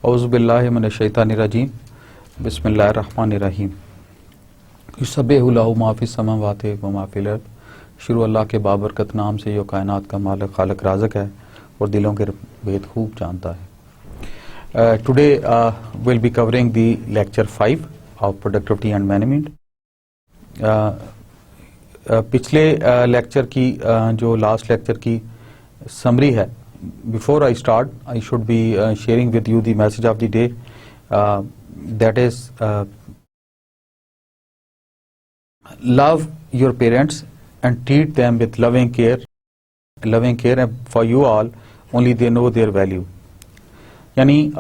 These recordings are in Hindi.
औज़ुबिल्लाहि मिनश्शैतानिर्रजीम बिस्मिल्लाहिर्रहमानिर्रहीम। युसब्बिहु लहु मा फ़िस समावाति व मा फ़िल अर्ज़। शुरू अल्लाह के बाबरकत नाम से जो कायनात का मालिक खालिक राज़िक है और दिलों के भेद खूब जानता है। Today will be covering the lecture 5 of productivity and management. पिछले लेक्चर की जो लास्ट लेक्चर की समरी है, before I start, I should be sharing with you the message of the day. That is, love your parents and treat them with loving care. Loving care, and for you all, only they know their value. यानी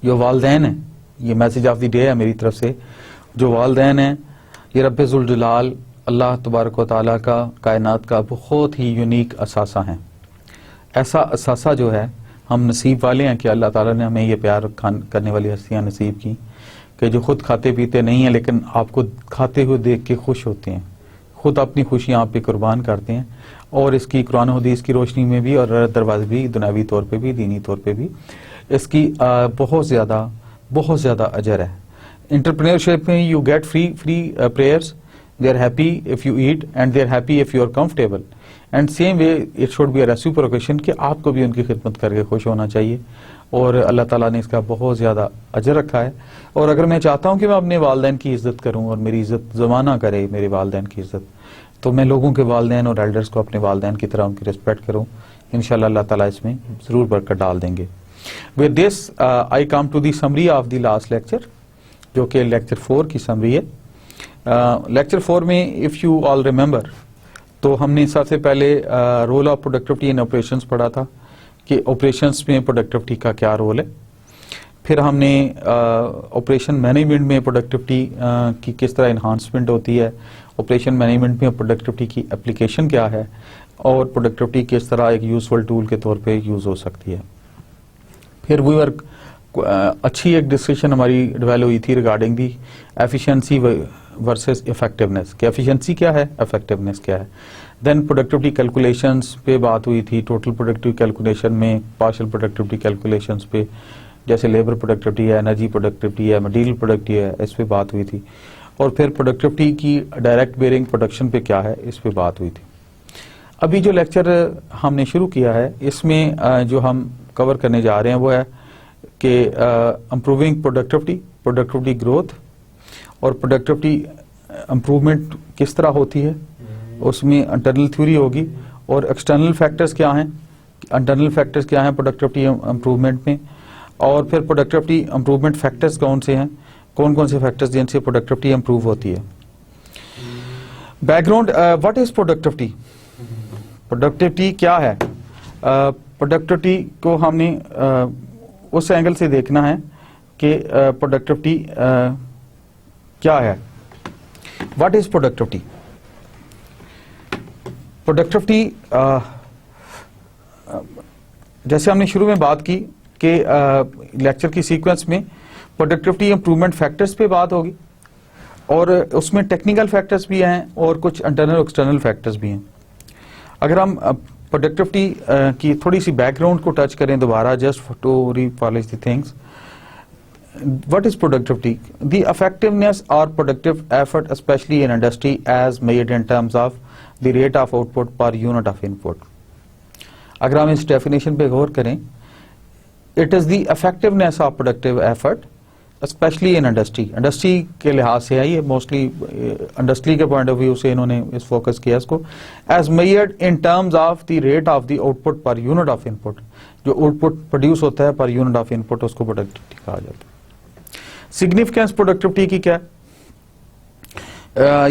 जो वालदैन हैं, ये मैसेज ऑफ द डे है मेरी तरफ से। जो वालदैन हैं, ये रब्बे ज़ुल जलाल अल्लाह तबारक व तआला का कायनात का बहुत ही यूनिक असासा है। ऐसा असासा जो है, हम नसीब वाले हैं कि अल्लाह ताला ने हमें ये प्यार करने वाली हस्तियाँ नसीब की कि जो खुद खाते पीते नहीं हैं लेकिन आपको खाते हुए देख के खुश होते हैं, खुद अपनी खुशी आप पे कुर्बान करते हैं। और इसकी कुरान हदीस की रोशनी में भी और दरवाज़े भी, दुनियावी तौर पे भी, दीनी तौर पे भी इसकी बहुत ज़्यादा अजर है। एंटरप्रेन्योरशिप में you get free prayers, they are happy if you eat and they are happy if you are comfortable, and same way it should be a reciprocation कि आपको भी उनकी खिदमत करके खुश होना चाहिए। और अल्लाह ताला ने इसका बहुत ज़्यादा अजर रखा है। और अगर मैं चाहता हूँ कि मैं अपने वालदैन की इज़्ज़त करूँ और मेरी इज़्ज़त ज़माना करे मेरे वालदैन की इज़्ज़त, तो मैं लोगों के वालदैन और एल्डर्स को अपने वालदैन की तरह उनकी रिस्पेक्ट करूँ। इंशाअल्लाह अल्लाह ताला इसमें ज़रूर बरकत डाल देंगे। With this I come to the summary of the last lecture, जो कि लेक्चर 4 की समरी है। लेक्चर 4 में इफ़ यू ऑल रिमेंबर, तो हमने सबसे पहले role of productivity in operations पढ़ा था कि ऑपरेशंस में प्रोडक्टिविटी का क्या रोल है। फिर हमने ऑपरेशन मैनेजमेंट में प्रोडक्टिविटी की किस तरह इन्हांसमेंट होती है, ऑपरेशन मैनेजमेंट में प्रोडक्टिविटी की एप्लीकेशन क्या है, और प्रोडक्टिविटी किस तरह एक यूजफुल टूल के तौर पे यूज़ हो सकती है। फिर वी आर अच्छी एक डिस्कशन हमारी डेवलप हुई थी regarding the efficiency versus effectiveness, कि एफिशिएंसी क्या है, इफेक्टिवनेस क्या है। देन प्रोडक्टिविटी कैलकुलेशंस पे बात हुई थी, टोटल प्रोडक्टिव कैलकुलेशन में पार्शियल प्रोडक्टिविटी कैलकुलेशंस पे, जैसे लेबर प्रोडक्टिविटी है, एनर्जी प्रोडक्टिविटी है, मटीरियल प्रोडक्टिविटी है, इस पे बात हुई थी। और फिर प्रोडक्टिविटी की डायरेक्ट बेयरिंग प्रोडक्शन पे क्या है, इस पे बात हुई थी। अभी जो लेक्चर हमने शुरू किया है, इसमें जो हम कवर करने जा रहे हैं वो है कि इम्प्रूविंग प्रोडक्टिविटी ग्रोथ और प्रोडक्टिविटी इम्प्रूवमेंट किस तरह होती है, उसमें इंटरनल थ्योरी होगी। और एक्सटर्नल फैक्टर्स क्या हैं, प्रोडक्टिविटी इम्प्रूवमेंट में। और फिर प्रोडक्टिविटी इम्प्रूवमेंट फैक्टर्स कौन कौन से फैक्टर्स जिनसे प्रोडक्टिविटी इम्प्रूव होती है। बैकग्राउंड, व्हाट इज प्रोडक्टिविटी क्या है। प्रोडक्टिविटी को हमने उस एंगल से देखना है कि प्रोडक्टिविटी क्या है। What is productivity. जैसे हमने शुरू में बात की कि लेक्चर की सीक्वेंस में प्रोडक्टिविटी इंप्रूवमेंट फैक्टर्स पे बात होगी, और उसमें टेक्निकल फैक्टर्स भी हैं और कुछ इंटरनल और एक्सटर्नल फैक्टर्स भी हैं। अगर हम प्रोडक्टिविटी की थोड़ी सी बैकग्राउंड को टच करें दोबारा, just to repolish the things. What is productivity? The effectiveness or productive effort, especially in industry, as measured in terms of the rate of output per unit of input. अगर हम इस डेफिनेशन पे गौर करें, it is the effectiveness of productive effort, especially in industry. Industry के लिहाज से है ये, मोस्टली इंडस्ट्री के पॉइंट ऑफ व्यू से इन्होंने इस फोकस किया इसको। as measured in terms of the rate of the output per unit of input, जो आउटपुट प्रोड्यूस होता है पर यूनिट ऑफ इनपुट, उसको प्रोडक्टिविटी कहा जाता है। सिग्निफिकेंस प्रोडक्टिविटी की क्या है,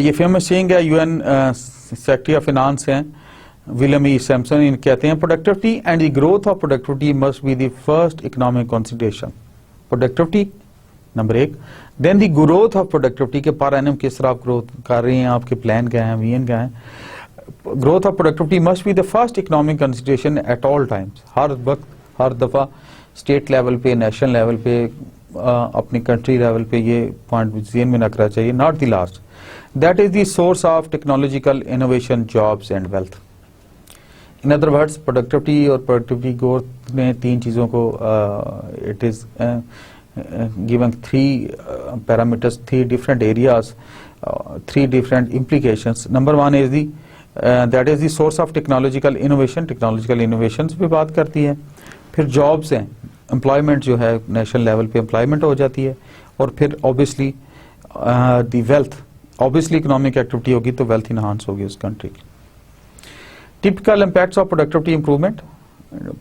ये फेमस सेइंग है, यूएन सेक्रेटरी ऑफ फाइनेंस हैं विलियम ई सैमसन, इन कहते हैं productivity and the growth of productivity must be the first economic consideration. Productivity number 1, then the growth of productivity के पर एनम किस तरह आप ग्रोथ कर रहे हैं, आपके प्लान क्या है, विजन क्या है। Growth of productivity must be the first economic consideration at all times, हर वक्त, हर दफा स्टेट लेवल पे, नेशनल लेवल पे, अपनी कंट्री लेवल पे ये पॉइंट ज़हन में रखना चाहिए। Not the last, that is the source of technological innovation, jobs and wealth. In other words productivity और प्रोडक्टिविटी ग्रोथ ने तीन चीज़ों को it is given three parameters, three different areas, three different implications. Number one is the that is the source of technological innovation, technological innovations पे बात करती है। फिर जॉब्स हैं, एम्प्लॉयमेंट जो है नेशनल लेवल पे एम्प्लॉयमेंट हो जाती है। और फिर obviously the wealth, obviously economic activity होगी तो वेल्थ इनहांस होगी उस कंट्री की। Typical impacts of productivity improvement,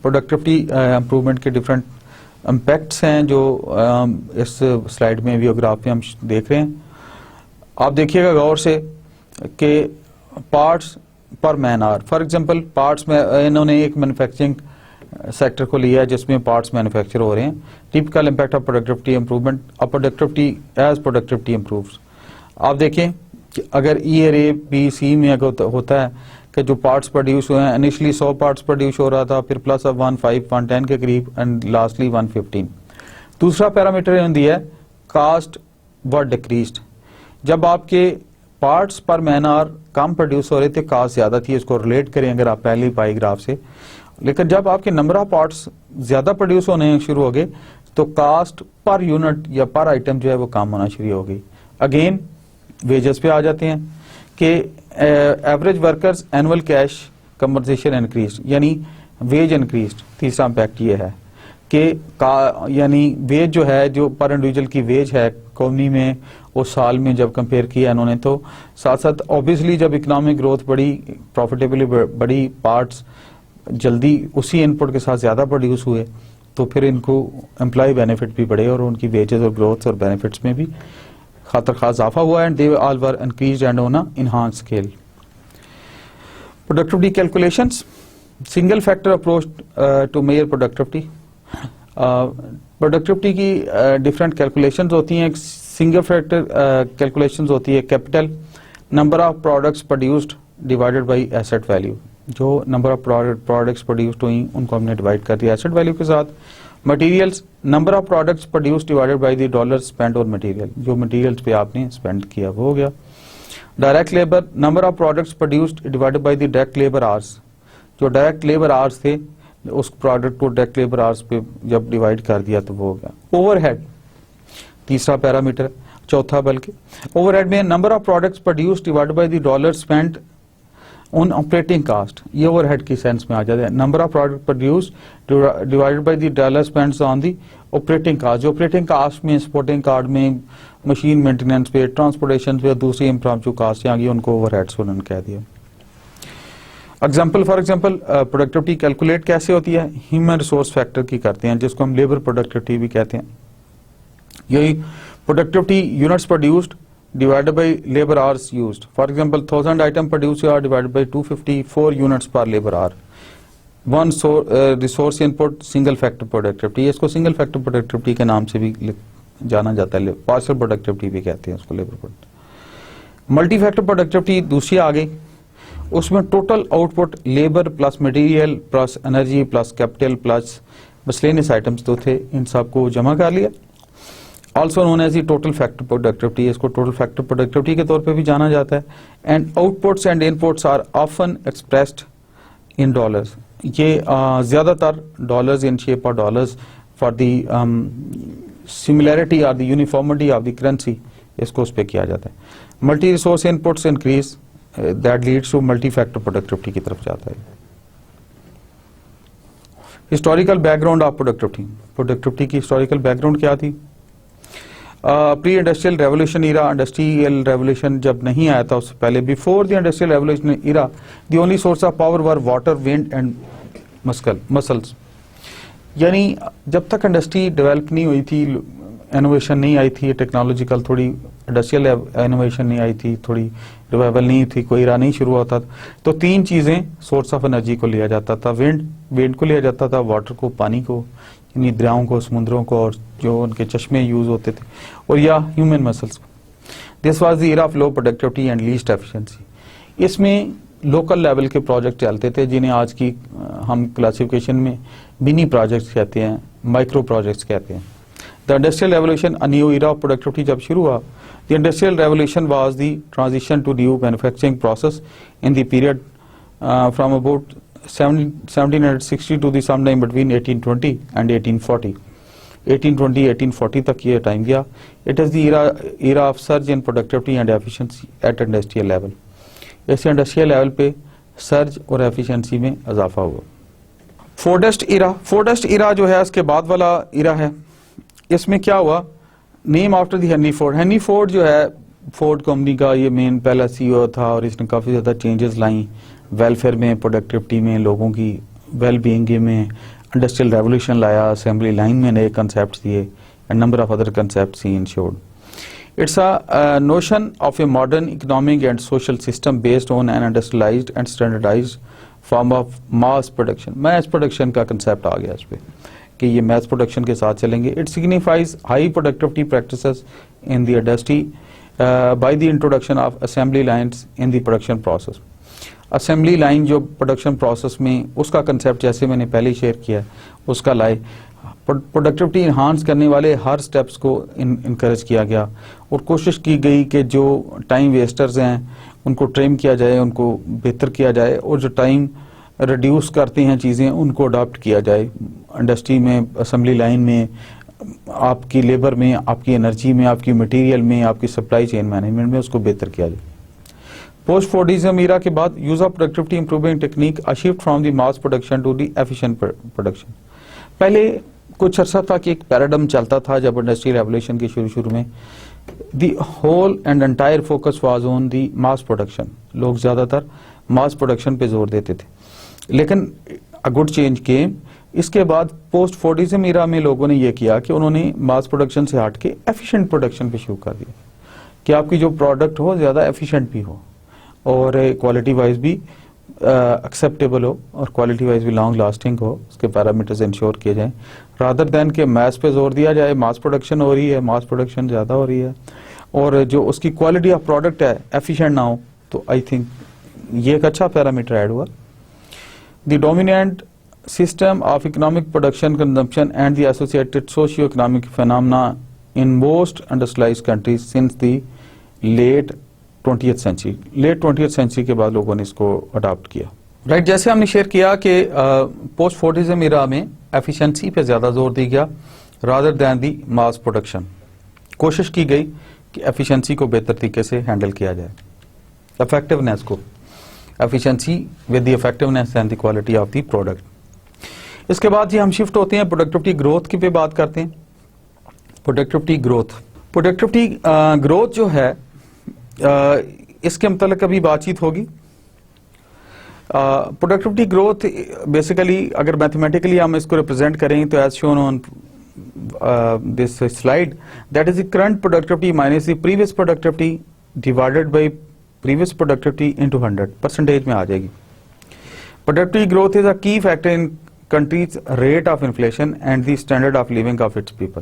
productivity improvement के डिफरेंट इम्पैक्ट्स हैं जो इस स्लाइड में व्यू ग्राफ में हम देख रहे हैं। आप देखिएगा गौर से कि parts per man hour, for example parts में इन्होंने एक मैन्युफैक्चरिंग सेक्टर को लिया है जिसमें पार्ट्स मैन्युफैक्चर हो रहे हैं। Typical impact of productivity improvement of productivity as productivity improves. आप देखें कि अगर ERA BC में अगर होता है कि जो पार्ट्स प्रोड्यूस हुए हैं, इनिशियली 100 पार्ट्स प्रोड्यूस हो रहा था, फिर प्लस अब 110 के करीब एंड लास्टली 115। दूसरा पैरामीटर इन्होंने दिया है कास्ट वर डिक्रीज्ड। जब आपके parts per man our come produce हो रहे थे, कास्ट ज्यादा थी, इसको रिलेट करें अगर आप पहली पाई ग्राफ से। लेकिन जब आपके नंबर ऑफ पार्ट्स ज्यादा प्रोड्यूस होने शुरू हो गए तो कास्ट पर यूनिट या पर आइटम जो है वो कम होना शुरू हो गई। अगेन वेजेस पे आ जाते हैं कि average workers annual cash compensation increase, यानी वेज इंक्रीज। तीसरा इम्पैक्ट ये है कि यानी वेज जो है, जो पर इंडिविजुअल की वेज है कॉलोनी में, उस साल में जब कंपेयर किया इन्होंने, तो साथ साथ ऑब्वियसली जब इकोनॉमिक ग्रोथ बढ़ी, प्रॉफिटेबली बढ़ी, पार्ट्स जल्दी उसी इनपुट के साथ ज्यादा प्रोड्यूस हुए, तो फिर इनको एम्प्लॉय बेनिफिट भी बढ़े और उनकी वेजेस और ग्रोथ और बेनिफिट्स में भी खातर खास इजाफा हुआ। And they all were increased and on enhance scale. Productivity calculations, single factor approach to measure productivity. Productivity की डिफरेंट कैलकुलेशंस होती हैं। सिंगल फैक्टर कैलकुलेशंस होती है capital, number of products produced divided by asset value. जो नंबर ऑफ प्रोडक्ट्स प्रोड्यूस्ड हुई उनको हमने डिवाइड कर दिया एसेट वैल्यू के साथ। Materials, number of products produced divided by the dollar spend on material, जो मटेरियल्स पे आपने स्पेंड किया वो हो गया। Direct labour, number of products produced divided by the direct labour hours, जो डायरेक्ट लेबर आवर्स थे उस प्रोडक्ट को डायरेक्ट लेबर आवर्स पे जब डिवाइड कर दिया तो वो हो गया। ओवरहेड तीसरा पैरामीटर, चौथा बल्कि। ओवरहेड में number of products produced divided by the dollar spend on operating cost, ये ओवरहेड की सेंस में आ जाता है। Number of product produced divided by the dollar spends on the operating cost, जो ऑपरेटिंग कास्ट में सपोर्टिंग कार्ड में, मशीन मेंटेनेंस पे, ट्रांसपोर्टेशन पे, दूसरी इम्प्रॉम्प्टू कास्ट आ गई, उनको ओवरहेड्स उन्होंने कह दिया। Example for example productivity calculate कैसे होती है, ह्यूमन रिसोर्स फैक्टर की करते हैं जिसको हम लेबर प्रोडक्टिविटी भी कहते हैं। यही productivity units produced divided by labor hours used. For example, 1000 item produced are divided by 254 units per labor hour. One resource input single factor productivity, इसको single factor productivity के नाम से भी जाना जाता है, partial productivity भी कहते हैं उसको labour productivity. Multi factor productivity दूसरी आ गई, उसमें total output labour plus material plus energy plus capital plus miscellaneous items तो थे, इन सबको जमा कर लिया। Also known as the total factor productivity, इसको टोटल फैक्टर प्रोडक्टिविटी के तौर पे भी जाना जाता है। And outputs and inputs are often expressed in dollars, ये ज्यादातर dollars in shape of dollars for the similarity और the uniformity of the currency, इसको उस पे किया जाता है। Multi resource inputs increase, that leads to multi factor productivity की तरफ जाता है। Historical background of productivity, productivity की हिस्टोरिकल बैकग्राउंड क्या थी? Pre industrial revolution era, industrial revolution जब नहीं आया था उससे पहले, before the industrial revolution era the only source of power were water, wind and muscles. यानी जब तक इंडस्ट्री डेवलप नहीं हुई थी, इनोवेशन नहीं आई थी टेक्नोलॉजिकल, थोड़ी इंडस्ट्रियल इनोवेशन नहीं आई थी, थोड़ी रिवाइवल नहीं थी, कोई इरा नहीं शुरू होता था, तो तीन चीजें सोर्स ऑफ एनर्जी को लिया जाता था। विंड को लिया जाता था, वाटर को, पानी को, यानी दरियाओं को, समुद्रों को, और जो उनके चश्मे यूज होते थे, और या ह्यूमन मसल्स को। This was the era of low productivity and least efficiency. इसमें लोकल लेवल के प्रोजेक्ट चलते थे जिन्हें आज की हम क्लासिफिकेशन में मिनी प्रोजेक्ट्स कहते हैं, माइक्रो प्रोजेक्ट्स कहते हैं। The industrial revolution, a new era of productivity जब शुरू हुआ, the industrial revolution was the transition to new manufacturing process in the period from about 1760 to the sometime between 1820 and 1840. 1820-1840 तक ये टाइम गया. It is the era of surge in productivity and efficiency at industrial level. ऐसे इंडस्ट्रियल लेवल पे सर्ज और एफिशिएंसी में इजाफा हुआ. फोर्डेस्ट इरा जो है उसके बाद वाला इरा है. इसमें क्या हुआ, name after the Henry Ford. Henry Ford जो है फोर्ड कंपनी का ये मेन पहला सीईओ था और इसने काफ़ी ज़्यादा चेंजेस लाई वेलफेयर में, प्रोडक्टिविटी में, लोगों की वेल बीइंग में. इंडस्ट्रियल रेवोल्यूशन लाया, असेंबली लाइन में नए कंसेप्ट दिए and number of other concept he insured. It's a notion of a modern economic and social system based on an industrialized and standardized form of mass production. Mass production का concept आ गया इस पे कि ये mass production के साथ चलेंगे. It signifies high productivity practices in the industry by the introduction of assembly lines in the production process. Assembly line जो production process में उसका concept जैसे मैंने पहले शेयर किया उसका लाए. प्रोडक्टिविटी इन्हांस करने वाले हर स्टेप्स को इनकरेज किया गया और कोशिश की गई कि जो टाइम वेस्टर्स हैं उनको ट्रिम किया जाए, उनको बेहतर किया जाए और जो टाइम रिड्यूस करते हैं चीज़ें उनको अडॉप्ट किया जाए. इंडस्ट्री में, असेंबली लाइन में, आपकी लेबर में, आपकी एनर्जी में, आपकी मटेरियल में, आपकी सप्लाई चेन मैनेजमेंट में उसको बेहतर किया जाए. पोस्ट फोर्डिज्म ईरा के बाद use of productivity improving technique a shift from the mass production to the efficient production. पहले कुछ अर्सा तक एक पैराडम चलता था जब इंडस्ट्रियल रेवोल्यूशन के शुरू में the whole and entire focus was on the mass production. लोग ज्यादातर मास प्रोडक्शन पे जोर देते थे, लेकिन अ गुड चेंज केम. इसके बाद पोस्ट फोर्डिज्म ईरा में लोगों ने ये किया कि उन्होंने मास प्रोडक्शन से हट के एफिशिएंट प्रोडक्शन पे शुरू कर दिया कि आपकी जो प्रोडक्ट हो ज्यादा एफिशिएंट भी हो और क्वालिटी वाइज भी एक्सेप्टेबल हो और क्वालिटी वाइज भी लॉन्ग लास्टिंग हो, उसके पैरामीटर्स इंश्योर किए जाएं रादर देन के मैस पे जोर दिया जाए. मास प्रोडक्शन हो रही है, मास प्रोडक्शन ज़्यादा हो रही है और जो उसकी क्वालिटी ऑफ प्रोडक्ट है एफिशिएंट ना हो, तो आई थिंक ये एक अच्छा पैरामीटर ऐड हुआ. The dominant system of economic production consumption and the associated socio economic phenomena in most industrialised countries since the late 20th century. Late 20th century के बाद लोगों ने इसको अडॉप्ट किया. राइट, जैसे हमने शेयर किया कि पोस्ट फोर्डिज्म इरा में एफिशिएंसी पे ज्यादा जोर दिया गया rather than the mass production. कोशिश की गई कि एफिशिएंसी को बेहतर तरीके से हैंडल किया जाए, इफेक्टिवनेस को, efficiency with the effectiveness and the quality of the product. इसके बाद जी हम शिफ्ट होते हैं प्रोडक्टिविटी ग्रोथ की पे बात करते हैं. प्रोडक्टिविटी ग्रोथ जो है इसके मतलब अभी बातचीत होगी. प्रोडक्टिविटी ग्रोथ बेसिकली अगर मैथमेटिकली हम इसको रिप्रेजेंट करें तो as shown on this slide that is the current productivity minus the previous productivity divided by previous productivity into 100 percentage में आ जाएगी. Productivity growth is a key factor in countries rate of inflation and the standard of living of its people.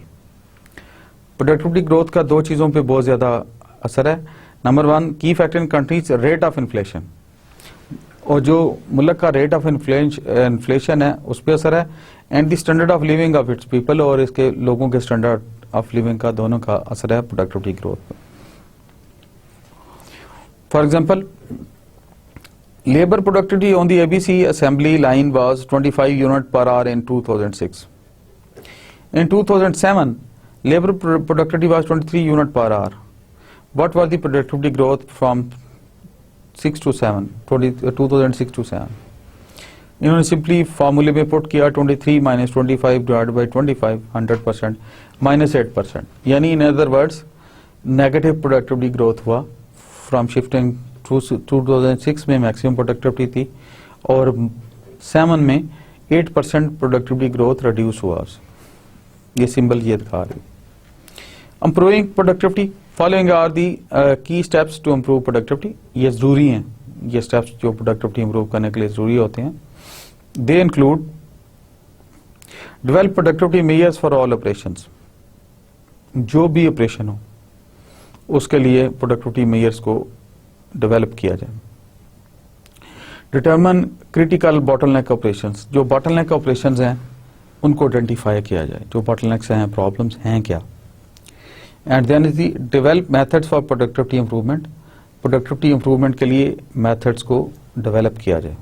Productivity growth का दो चीजों पे बहुत ज्यादा असर है. नंबर वन, की factor in countries rate of inflation, और जो मुल्क का रेट ऑफ इन्फ्लेशन है उस पर असर है, and the standard of living of its people, और इसके लोगों के स्टैंडर्ड ऑफ लिविंग का दोनों का असर है प्रोडक्टिविटी ग्रोथ पर. For example, labour productivity on the ABC assembly line was 25 unit per hour in 2006. In 2007, labor productivity was 23 unit per hour. What was the productivity growth from 2006 to 7? इन्होंने सिंपली फार्मूले में पुट किया 23 माइनस 25 डिवाइड बाई 25, 100% माइनस 8%. यानी in other words negative productivity growth हुआ फ्रॉम शिफ्टिंग 2006 में मैक्सिमम प्रोडक्टिविटी थी और 7 में 8% प्रोडक्टिविटी ग्रोथ रिड्यूस हुआ. ये सिंबल ये दिखा रही. Improving productivity, following are the key steps to improve productivity. ये जरूरी हैं, ये स्टेप्स जो प्रोडक्टिविटी इंप्रूव करने के लिए जरूरी होते हैं. They include develop productivity measures for all operations. जो भी ऑपरेशन हो उसके लिए प्रोडक्टिविटी मेजर्स को डेवलप किया जाए. Determine critical bottleneck operations. जो बॉटलनेक ऑपरेशंस हैं उनको आइडेंटिफाई किया जाए, जो बॉटलनेक्स हैं, प्रॉब्लम्स हैं क्या. And then is the develop methods for productivity improvement. Productivity improvement के लिए मेथड्स को डेवलप किया जाए.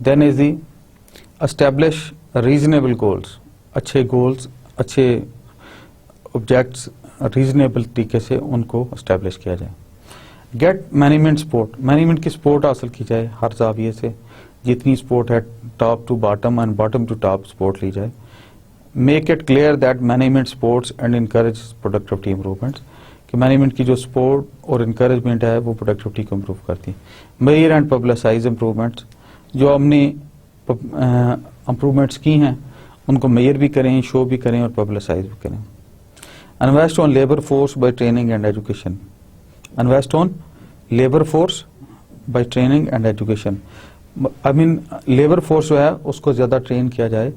Then is the establish reasonable goals, अच्छे गोल्स, अच्छे ऑब्जेक्ट्स रीजनेबल तरीके से उनको एस्टेब्लिश किया जाए। गेट मैनेजमेंट सपोर्ट, मैनेजमेंट की सपोर्ट हासिल की जाए हर जाविये से, जितनी सपोर्ट है top to bottom and bottom to top support ली जाए। Make it clear that management supports and encourage productivity improvements, कि मैनेजमेंट की जो सपोर्ट और इनकरेजमेंट है वो प्रोडक्टिविटी को इम्प्रूव करती है। मेजर एंड पब्लिसाइज इंप्रूवमेंट्स, जो हमने इंप्रूवमेंट्स की हैं उनको मेजर भी करें, शो भी करें और पब्लिसाइज भी करें। Invest on labour force by training and education, invest on labour force by training and education, I mean labour force जो है उसको ज़्यादा ट्रेन किया जाए,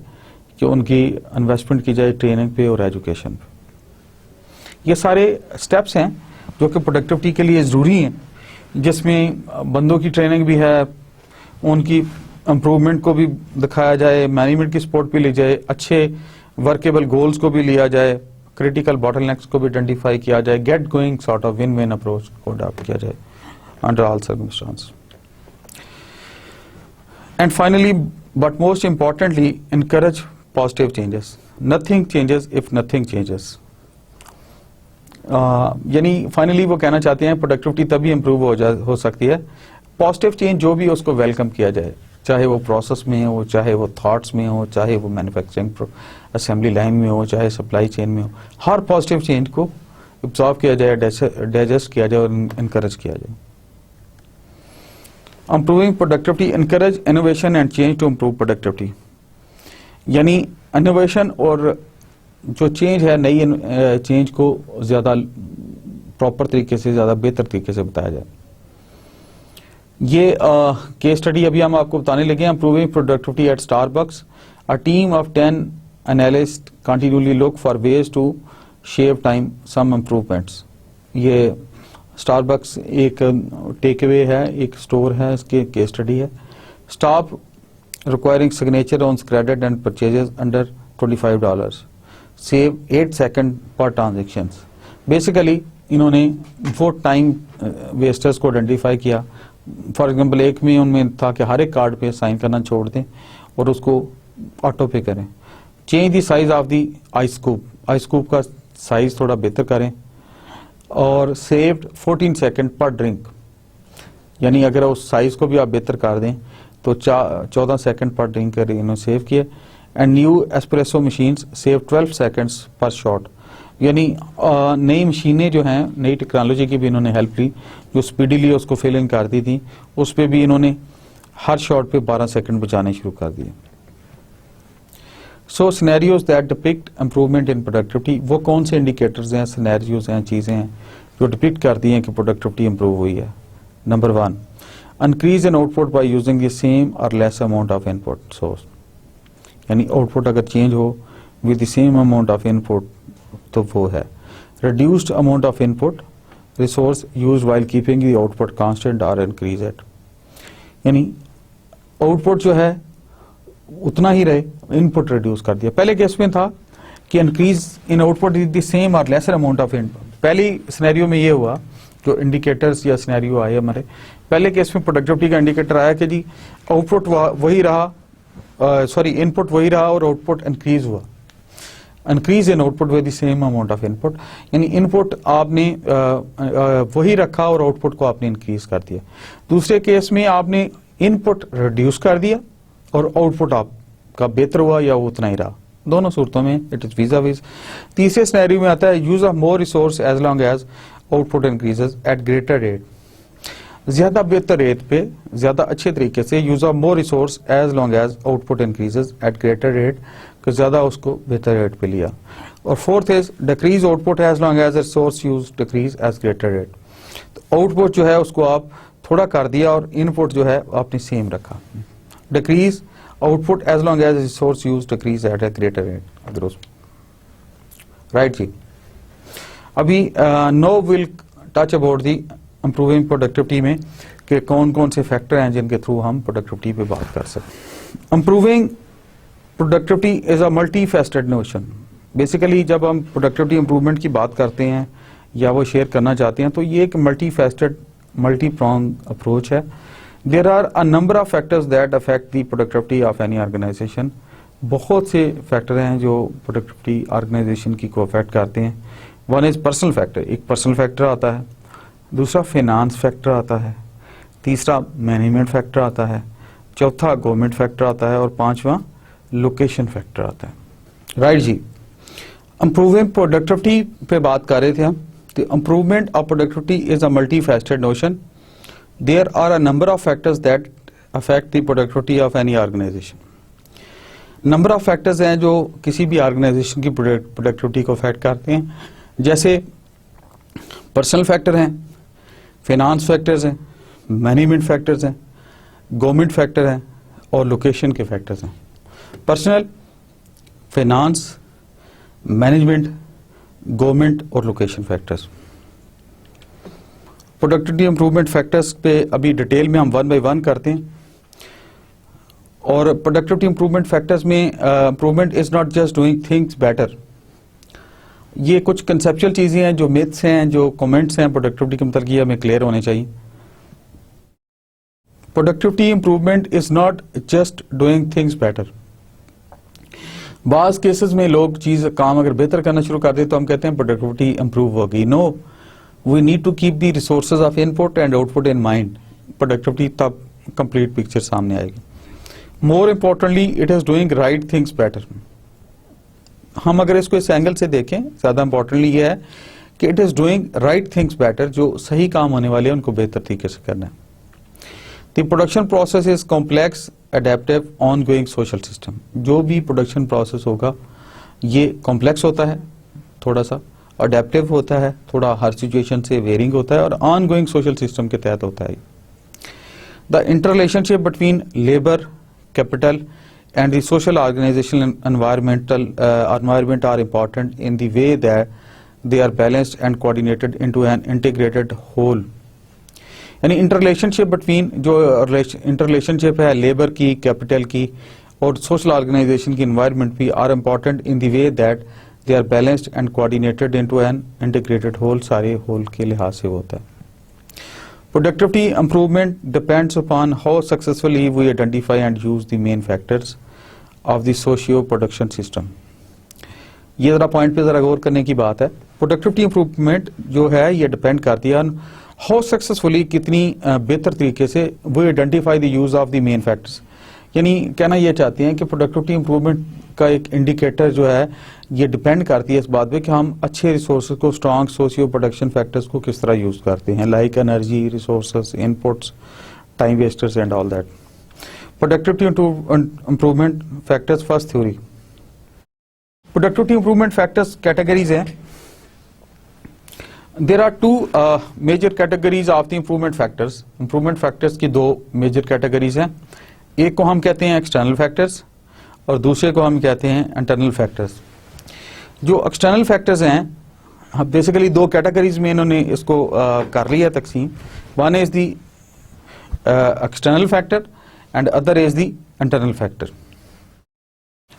कि उनकी इन्वेस्टमेंट की जाए ट्रेनिंग पे और एजुकेशन पे। ये सारे स्टेप्स हैं जो कि प्रोडक्टिविटी के लिए ज़रूरी हैं, जिसमें बंदों की ट्रेनिंग भी है, उनकी इम्प्रूवमेंट को भी दिखाया जाए, मैनेजमेंट की सपोर्ट भी ली जाए, अच्छे वर्केबल गोल्स को भी लिया जाए, क्रिटिकल बॉटलनेक्स को भी आइडेंटिफाई किया जाए, get going sort of win win approach को अडॉप्ट किया जाए under all circumstance. And finally but most importantly encourage positive changes. Nothing changes if nothing changes. यानी फाइनली वो कहना चाहते हैं प्रोडक्टिविटी तभी इंप्रूव हो सकती है, पॉजिटिव चेंज जो भी उसको वेलकम किया जाए, चाहे वो प्रोसेस में हो, चाहे वो थॉट्स में हो, चाहे वो मैन्युफैक्चरिंग असेंबली लाइन में हो, चाहे सप्लाई चेन में हो, हर पॉजिटिव चेंज को ऑब्जर्व किया जाए, डाइजेस्ट किया जाए और इनकरेज किया जाए। Improving productivity, encourage innovation and change to improve productivity. यानी इनोवेशन और जो चेंज है, नई चेंज को ज़्यादा प्रॉपर तरीके से, ज़्यादा बेहतर तरीके से बताया जाए। ये केस स्टडी अभी हम आपको बताने लगे हैं। Improving productivity at Starbucks, a team of 10 analyst continuously look for ways to shave time some improvements. ये स्टारबक्स एक टेक अवे है, एक स्टोर है, इसके केस स्टडी है। Stop requiring signature on credit and purchases under $25, save 8 second per transaction. Basically इन्होंने वो टाइम वेस्टर्स को आइडेंटिफाई किया। फॉर एग्जांपल एक में उनमें था कि हर एक कार्ड पे साइन करना छोड़ दें और उसको ऑटो पे करें। Change the size of the ice scoop, ice scoop का साइज थोड़ा बेहतर करें। और सेव्ड 14 सेकंड पर ड्रिंक, यानी अगर उस साइज को भी आप बेहतर कर दें तो 14 सेकंड पर ड्रिंक कर इन्होंने सेव किए। And new espresso machines save 12 seconds पर शॉट, यानी नई मशीनें जो हैं, नई टेक्नोलॉजी की भी इन्होंने हेल्प ली, जो स्पीडीली उसको फिलिंग कर दी थी, उस पर भी इन्होंने हर शॉट पे 12 सेकंड बचाने शुरू कर दिए। So scenarios that depict improvement in productivity, वो कौन से इंडिकेटर्स हैं, सिनेरियोज हैं, चीज़ें हैं जो डिपिक्ट करती हैं कि प्रोडक्टिविटी इंप्रूव हुई है। Number 1, increase in output by using the same और less amount of input source, यानी आउटपुट अगर चेंज हो with the same amount of input तो वो है। Reduced amount of input resource use while keeping the output constant और इंक्रीज इट, यानी आउटपुट जो है उतना ही रहे, इनपुट रिड्यूस कर दिया। पहले केस में था कि increase in output is the same और लेसर अमाउंट ऑफ इनपुट। पहली सिनेरियो में ये हुआ, जो इंडिकेटर्स या सिनेरियो आए हमारे पहले केस में प्रोडक्टिविटी का इंडिकेटर आया कि जी आउटपुट वही रहा, इनपुट वही रहा और आउटपुट इंक्रीज हुआ। Increase in output with the same amount of input, यानी इनपुट आपने वही रखा और आउटपुट को आपने इंक्रीज कर दिया। दूसरे केस में आपने इनपुट रिड्यूस कर दिया और आउटपुट आपका बेहतर हुआ या वो उतना ही रहा। दोनों सूरतों में इट इज वीजा वीज। तीसरे सिनेरियो में आता है use of more resource as long as output increases at greater rate, ज्यादा बेहतर रेट पे, ज्यादा अच्छे तरीके से use of more resource as long as output increases at greater rate, कि ज्यादा उसको बेहतर रेट पे लिया। और fourth is decrease output as long as resource use decrease as greater rate, तो आउटपुट जो है उसको आप थोड़ा कर दिया और इनपुट जो है आपने सेम रखा। Decrease output as long as resource use decrease at a greater rate, अगर उस राइट जी। अभी now will touch about the improving productivity में कि कौन कौन से फैक्टर हैं जिनके थ्रू हम प्रोडक्टिविटी पे बात कर सकते। Improving productivity is a multi faceted notion. Basically जब हम प्रोडक्टिविटी इंप्रूवमेंट की बात करते हैं या वो शेयर करना चाहते हैं तो ये एक multi faceted, multi prong approach है there are a number of factors that affect the productivity of any organisation. बहुत से फैक्टर हैं जो प्रोडक्टिविटी ऑर्गेनाइजेशन की को अफेक्ट करते हैं। वन इज पर्सनल फैक्टर, एक पर्सनल फैक्टर आता है, दूसरा फाइनेंस फैक्टर आता है, तीसरा मैनेजमेंट फैक्टर आता है, चौथा गवर्नमेंट फैक्टर आता है और पांचवा लोकेशन फैक्टर आता है। राइट जी, इंप्रूविंग प्रोडक्टिविटी पे बात कर रहे थे हम। The improvement of productivity is a multi faceted notion. There are a number of factors that affect the productivity of any organisation. Number of factors हैं जो किसी भी ऑर्गेनाइजेशन की प्रोडक्टिविटी को अफेक्ट करते हैं, जैसे पर्सनल फैक्टर हैं, फाइनेंस फैक्टर्स हैं, मैनेजमेंट फैक्टर्स हैं, गवर्नमेंट फैक्टर हैं और लोकेशन के फैक्टर्स हैं। पर्सनल, फाइनेंस, मैनेजमेंट, गवर्नमेंट और location factors. Productivity improvement factors पे अभी डिटेल में हम वन बाय वन करते हैं। और प्रोडक्टिविटी इंप्रूवमेंट फैक्टर्स में improvement is not just doing things better. ये कुछ कंसेप्चुअल चीजें हैं, जो मिथ्स हैं, जो कमेंट्स हैं प्रोडक्टिविटी के मतलब, ये हमें क्लियर होने चाहिए। Productivity improvement is not just doing things better. बाज केसेस में लोग काम अगर बेहतर करना शुरू कर दे तो हम कहते हैं प्रोडक्टिविटी इंप्रूव होगी। No, we need to keep the resources of input and output in mind. Productivity तब कंप्लीट पिक्चर सामने आएगी। More importantly it is doing right things better. हम अगर इसको इस एंगल से देखें, ज्यादा इंपॉर्टेंटली ये है कि it is doing right things better, जो सही काम होने वाले हैं उनको बेहतर तरीके से करना है। The production process is complex, adaptive, on going social system. जो भी प्रोडक्शन प्रोसेस होगा ये कॉम्प्लेक्स होता है, थोड़ा सा अडेप्टिव होता है, थोड़ा हर सिचुएशन से वेरिंग होता है और ऑन गोइंग सोशल सिस्टम के तहत होता है। The interrelationship between labour, capital and the social organizational environment are important in the way that they are balanced and coordinated into an integrated whole। यानी इंटररिलेशनशिप बिटवीन, जो इंटररिलेशनशिप है लेबर की, कैपिटल की और सोशल ऑर्गेनाइजेशन की एनवायरनमेंट भी are important in the way that they are balanced and coordinated into an integrated whole. सारे होल के लिहाज से होता है। Productivity improvement depends upon how successfully we identify and use the main factors of the socio-production system। ये जरा पॉइंट पे जरा गौर करने की बात है। प्रोडक्टिविटी इंप्रूवमेंट जो है ये डिपेंड करती है हाउ सक्सेसफुली, कितनी बेहतर तरीके से वो identify the use of the main factors. यानी कहना ये चाहते हैं कि प्रोडक्टिविटी इंप्रूवमेंट का एक इंडिकेटर जो है ये डिपेंड करती है इस बात पे कि हम अच्छे रिसोर्सेज को, स्ट्रॉन्ग सोशियो प्रोडक्शन फैक्टर्स को किस तरह यूज करते हैं, like energy, resources, inputs, time wasters and all that. Productivity improvement factors, first theory. Productivity improvement factors categories हैं। There are two major categories of the improvement factors. Improvement factors की दो मेजर कैटेगरीज हैं। एक को हम कहते हैं एक्सटर्नल फैक्टर्स और दूसरे को हम कहते हैं इंटरनल फैक्टर्स। जो एक्सटर्नल फैक्टर्स हैं, बेसिकली दो कैटेगरीज में इन्होंने इसको कर लिया तकसीम। One is the external factor and other is the internal factor.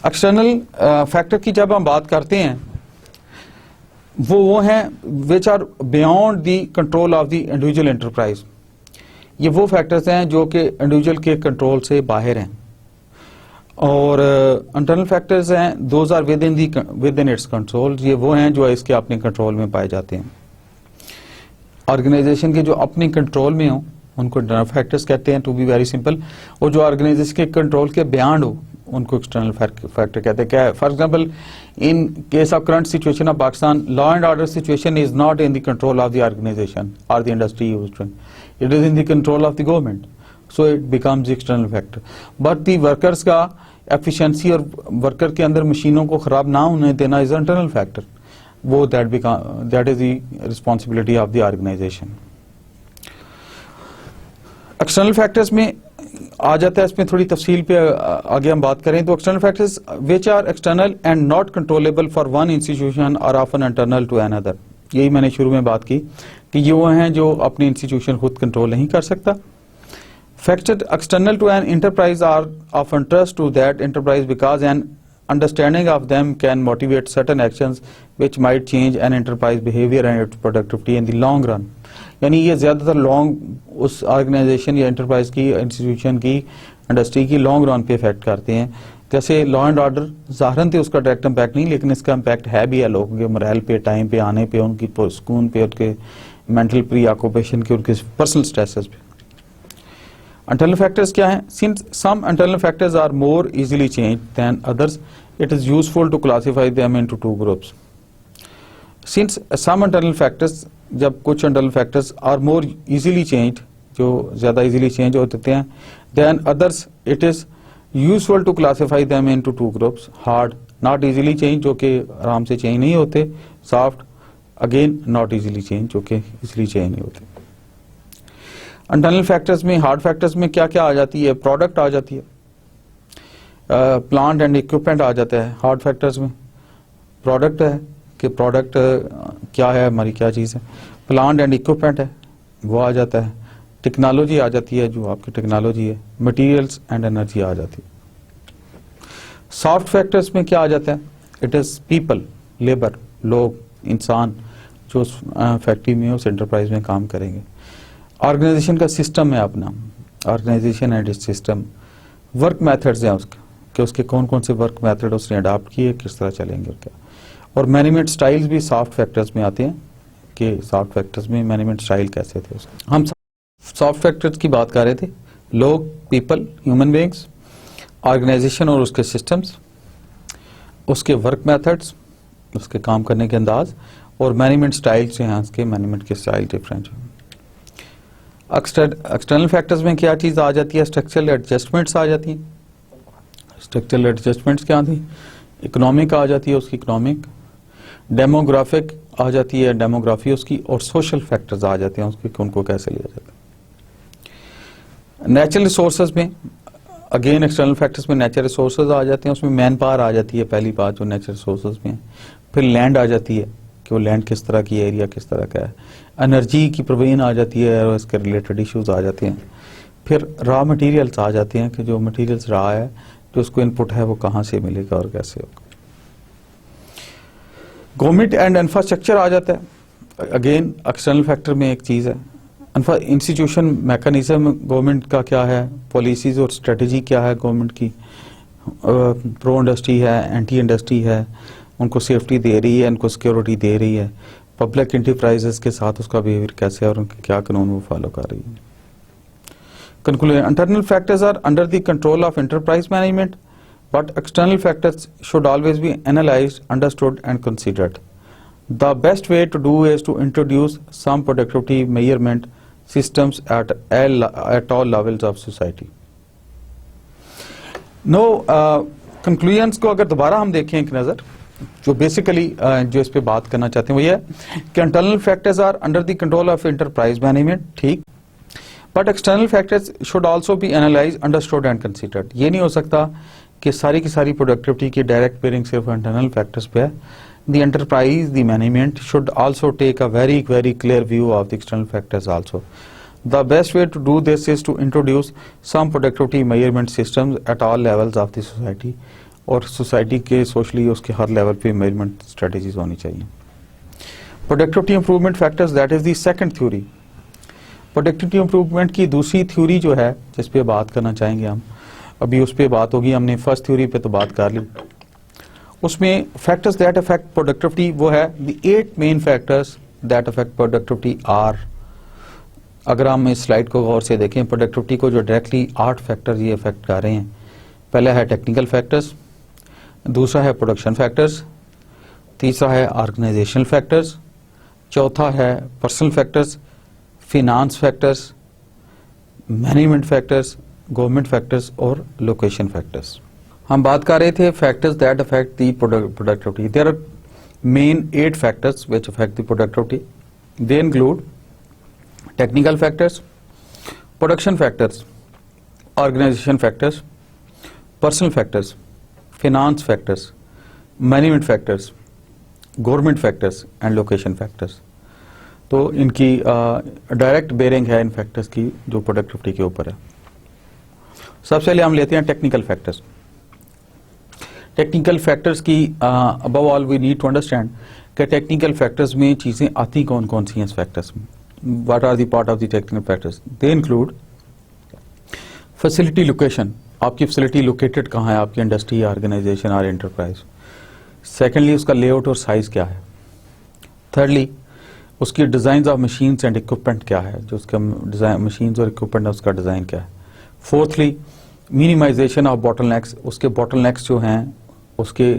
External factor की जब हम बात करते हैं वो हैं which are beyond the control of the individual enterprise. ये वो फैक्टर्स हैं जो कि इंडिविजुअल के कंट्रोल से बाहर हैं। और इंटरनल फैक्टर्स हैं those are within its control. ये वो हैं जो इसके अपने कंट्रोल में पाए जाते हैं। ऑर्गेनाइजेशन के जो अपने कंट्रोल में हो उनको इंटरनल फैक्टर्स कहते हैं, टू बी वेरी सिंपल। और जो ऑर्गेनाइजेशन के कंट्रोल के बियॉन्ड हो उनको एक्सटर्नल फैक्टर कहते हैं। क्या, for example in case of current situation of Pakistan, law and order situation is not in the control of the organisation और the industry used in, it is in the control of the government, so it becomes the external factor। but the workers का efficiency और worker के अंदर मशीनों को खराब ना होने देना is internal factor। वो that is the responsibility of the organization। external factors में आ जाता है, इसमें थोड़ी तफसील पे आगे हम बात करें तो external factors which are external and not controllable for one institution are often internal to another। यही मैंने शुरू में बात की कि ये वो हैं जो अपनी इंस्टीट्यूशन खुद कंट्रोल नहीं कर सकता। Factor external to an enterprise are of interest to that enterprise because an understanding of them can motivate certain actions which might change an enterprise behaviour and its productivity in the long run. यानी ये ज़्यादातर लॉन्ग उस ऑर्गेनाइजेशन या इंटरप्राइज की, इंस्टीट्यूशन की, इंडस्ट्री की लॉन्ग रन पे इफेक्ट करते हैं। जैसे लॉ एंड ऑर्डर ज़ाहरन थे उसका डायरेक्ट इम्पैक्ट नहीं, लेकिन इसका इम्पैक्ट है भी है लोगों के मोरल पे, टाइम पे आने पे, उनकी सुकून पे, उनके मेंटल प्री ऑक्यूपेशन के, उनके पर्सनल स्ट्रेसेस पे। इंटरनल फैक्टर्स क्या हैं? Since some internal factors are more easily change than others, it is useful to classify them into two groups. Since some internal factors, जब कुछ internal factors are more easily change, जो ज्यादा इजीली चेंज होते हैं, than others it is useful to classify them into two groups. Hard, not easily change, जो कि आराम से चेंज नहीं होते। Soft, again not easily change, जो कि इजीली चेंज नहीं होते। इंटरनल फैक्टर्स में, हार्ड फैक्टर्स में क्या क्या आ जाती है? प्रोडक्ट आ जाती है, प्लांट एंड इक्विपमेंट आ जाता है। हार्ड फैक्टर्स में प्रोडक्ट है कि प्रोडक्ट क्या है, हमारी क्या चीज़ है। प्लांट एंड इक्विपमेंट है, वो आ जाता है। टेक्नोलॉजी आ जाती है, जो आपकी टेक्नोलॉजी है। मटेरियल्स एंड एनर्जी आ जाती है। सॉफ्ट फैक्टर्स में क्या आ जाता है? इट इज़ पीपल, लेबर, लोग, इंसान जो उस फैक्ट्री में, उस एंटरप्राइज में काम करेंगे। ऑर्गेनाइजेशन का सिस्टम है अपना, organisation and system. Work methods हैं उसके, कि उसके कौन कौन से वर्क मेथड उसने अडॉप्ट किए, किस तरह चलेंगे और क्या। और मैनेजमेंट स्टाइल्स भी सॉफ्ट फैक्टर्स में आते हैं, कि सॉफ्ट फैक्टर्स में मैनेजमेंट स्टाइल कैसे थे उसके। हम सॉफ्ट फैक्टर्स की बात कर रहे थे, लोग, पीपल, ह्यूमन बीइंग्स, ऑर्गेनाइजेशन और उसके सिस्टम्स, उसके वर्क मेथड्स, उसके काम करने के अंदाज, और मैनेजमेंट स्टाइल जो हैं उसके, मैनेजमेंट के स्टाइल डिफरेंट हैं। एक्सटर्नल फैक्टर्स में क्या चीज़ आ जाती है? स्ट्रक्चरल एडजस्टमेंट्स आ जाती हैं। स्ट्रक्चरल एडजस्टमेंट्स क्या थी? इकोनॉमिक आ जाती है उसकी, इकोनॉमिक। डेमोग्राफिक आ जाती है, डेमोग्राफी उसकी। और सोशल फैक्टर्स आ जाते हैं उसके, कि उनको कैसे लिया जाता है। नेचुरल रिसोर्सेज में अगेन, एक्सटर्नल फैक्टर्स में नेचुरल रिसोर्सेज आ जाते हैं, उसमें मैन पावर आ जाती है, पहली बात जो नेचुरल रिसोर्सेज में है। फिर लैंड आ जाती है, कि वो लैंड किस तरह की, एरिया किस तरह का है। एनर्जी की प्रोविजन आ जाती है, और इसके रिलेटेड इश्यूज आ जाते हैं। फिर रॉ मटेरियल्स आ जाते हैं, कि जो मटेरियल्स रहा है, जो उसको इनपुट है, वो कहाँ से मिलेगा और कैसे होगा। गवर्नमेंट एंड इंफ्रास्ट्रक्चर आ जाता है। अगेन एक्सटर्नल फैक्टर में एक चीज़ है। इंस्टीट्यूशन मैकेनिज्म गवर्नमेंट का क्या है, पॉलिसीज और स्ट्रेटजी क्या है गवर्नमेंट की। प्रो इंडस्ट्री है, एंटी इंडस्ट्री है, उनको सेफ्टी दे रही है, उनको सिक्योरिटी दे रही है। पब्लिक इंटरप्राइजेस के साथ उसका बिहेवियर कैसे है, और उनके क्या कानून वो फॉलो कर रही है। Conclusion, internal factors are under the control of enterprise management, but external factors should always be analysed, understood and considered. The best way to do is to introduce some productivity measurement systems at all levels of society. No, conclusions को अगर दोबारा हम देखें एक नज़र, जो बेसिकली जो इस पे बात करना चाहते हैं वो ये है कि internal factors are under the control of enterprise management, ठीक, but external factors should also be analyse, understood and considered. ये नहीं हो सकता कि सारी की सारी प्रोडक्टिविटी की डायरेक्ट बेयरिंग सिर्फ इंटरनल फैक्टर्स पे है. The enterprise, the management should also take a very clear view of the external factors also. The best way to do this is to introduce some productivity measurement systems at all levels of the society. और सोसाइटी के सोशली उसके हर लेवल पे मेजरमेंट स्ट्रेटजीज होनी चाहिए. Productivity improvement factors, that is the second theory. Productivity improvement की दूसरी थ्योरी जो है जिस पे बात करना चाहेंगे हम, अभी उस पर बात होगी, हमने फर्स्ट थ्योरी पे तो बात कर ली. उसमें फैक्टर्स दैट अफेक्ट प्रोडक्टिविटी वो है the 8 main factors that affect productivity are. अगर हम इस स्लाइड को गौर से देखें, प्रोडक्टिविटी को जो डायरेक्टली 8 फैक्टर्स ये अफेक्ट कर रहे हैं. पहला है टेक्निकल फैक्टर्स, दूसरा है प्रोडक्शन फैक्टर्स, तीसरा है ऑर्गेनाइजेशनल फैक्टर्स, चौथा है personal factors, finance factors, management factors, government factors और लोकेशन फैक्टर्स. हम बात कर रहे थे factors that affect the productivity. There are main 8 factors which affect the productivity. They include technical factors, production factors, organisation factors, personal factors, finance factors, management factors, government factors and location factors. तो इनकी डायरेक्ट बेयरिंग है इन फैक्टर्स की जो प्रोडक्टिविटी के ऊपर है. सबसे पहले हम लेते हैं टेक्निकल फैक्टर्स. टेक्निकल फैक्टर्स की above all we need to understand कि टेक्निकल फैक्टर्स में चीज़ें आती कौन कौन सी हैं इस फैक्टर्स में. what are the part of the technical factors? They include facility location. आपकी facility located कहाँ है, आपकी इंडस्ट्री, ऑर्गेनाइजेशन और एंटरप्राइज. सेकेंडली उसका लेआउट और साइज क्या है. थर्डली उसकी design of machines and equipment क्या है, जो उसका डिज़ाइन मशीन्स और इक्विपमेंट है उसका डिज़ाइन क्या है. फोर्थली मिनिमाइजेशन ऑफ बॉटलनेक्स, उसके बॉटलनेक्स जो हैं उसके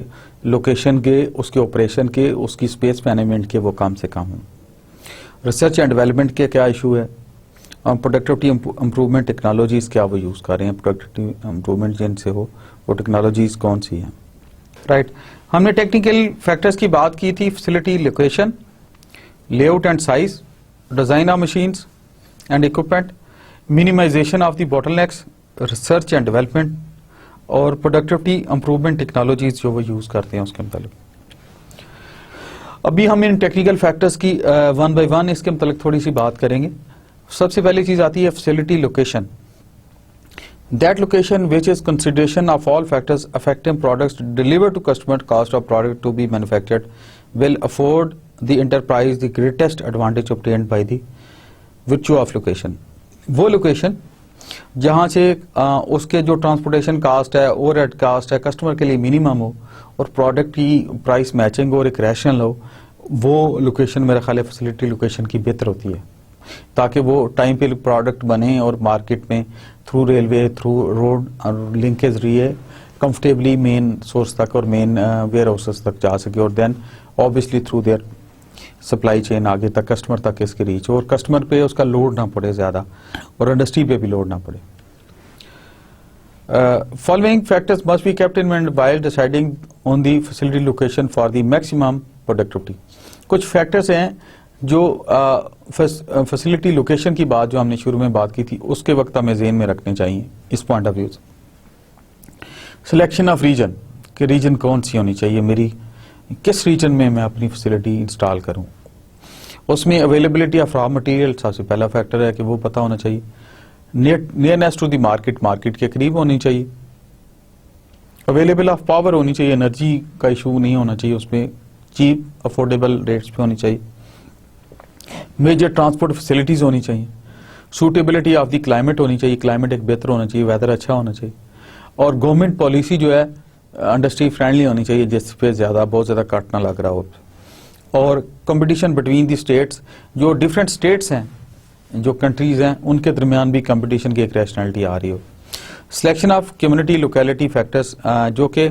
लोकेशन के, उसके ऑपरेशन के, उसकी स्पेस मैनेजमेंट के वो कम से कम हों. रिसर्च एंड डेवलपमेंट के क्या इशू है. प्रोडक्टिविटी इम्प्रूवमेंट टेक्नोलॉजीज़ क्या वो यूज़ कर रहे हैं, प्रोडक्टिविटी इम्प्रूवमेंट जिनसे हो वो टेक्नोलॉजीज़ कौन सी हैं. राइट हमने टेक्निकल फैक्टर्स की बात की थी. Facility location, layout and size, design of machines and equipment, minimisation of the bottlenecks, research and development और प्रोडक्टिविटी इम्प्रूवमेंट टेक्नोलॉजीज जो वो यूज़ करते हैं उसके मतलब. अभी हम इन टेक्निकल फैक्टर्स की वन बाय वन इसके मतलब थोड़ी सी बात करेंगे. सबसे पहली चीज़ आती है facility location. That location which is consideration of all factors affecting products delivered to customer, cost of product to be manufactured, will afford the enterprise the greatest advantage obtained by the virtue of location. वो लोकेशन जहाँ से उसके जो ट्रांसपोर्टेशन कास्ट है, ओवरहेड कास्ट है, कस्टमर के लिए मिनिमम हो और प्रोडक्ट की प्राइस मैचिंग और एक रैशनल हो, वो लोकेशन मेरा ख्याल है फैसिलिटी लोकेशन की बेहतर होती है, ताकि वो टाइम पे प्रोडक्ट बने और मार्केट में through railway, through road linkage जरिए कंफर्टेबली मेन सोर्स तक और मेन वेयर हाउसेस तक जा सके और then obviously through their supply chain आगे तक कस्टमर तक इसकी रीच हो और कस्टमर पे उसका लोड ना पड़े ज़्यादा और इंडस्ट्री पे भी लोड ना पड़े. Following factors must be kept in mind while deciding on the facility location for the maximum productivity. कुछ फैक्टर्स हैं जो फैसिलिटी लोकेशन की बात जो हमने शुरू में बात की थी उसके वक्त हमें ज़हन में रखने चाहिए इस पॉइंट ऑफ व्यू से. सिलेक्शन ऑफ रीजन, कि रीजन कौन सी होनी चाहिए, मेरी किस रीजन में मैं अपनी फैसिलिटी इंस्टॉल करूं. उसमें अवेलेबिलिटी ऑफ रॉ मटेरियल सबसे पहला फैक्टर है कि वो पता होना चाहिए. Nearness to the market, market के करीब होनी चाहिए. अवेलेबल ऑफ पावर होनी चाहिए, एनर्जी का इशू नहीं होना चाहिए, उसमें चीप अफोर्डेबल रेट्स पे होनी चाहिए. मेजर ट्रांसपोर्ट फैसिलिटीज होनी चाहिए. सूटेबिलिटी ऑफ द क्लाइमेट होनी चाहिए, क्लाइमेट एक बेहतर होना चाहिए, वेदर अच्छा होना चाहिए. और गवर्नमेंट पॉलिसी जो है इंडस्ट्री फ्रेंडली होनी चाहिए, जिस पे बहुत ज़्यादा कट ना लग रहा हो. और कंपटीशन बिटवीन द स्टेट्स, जो डिफरेंट स्टेट्स हैं, जो कंट्रीज हैं, उनके दरमियान भी कंपटीशन की एक रैशनैलिटी आ रही हो. Selection of community locality factors, जो कि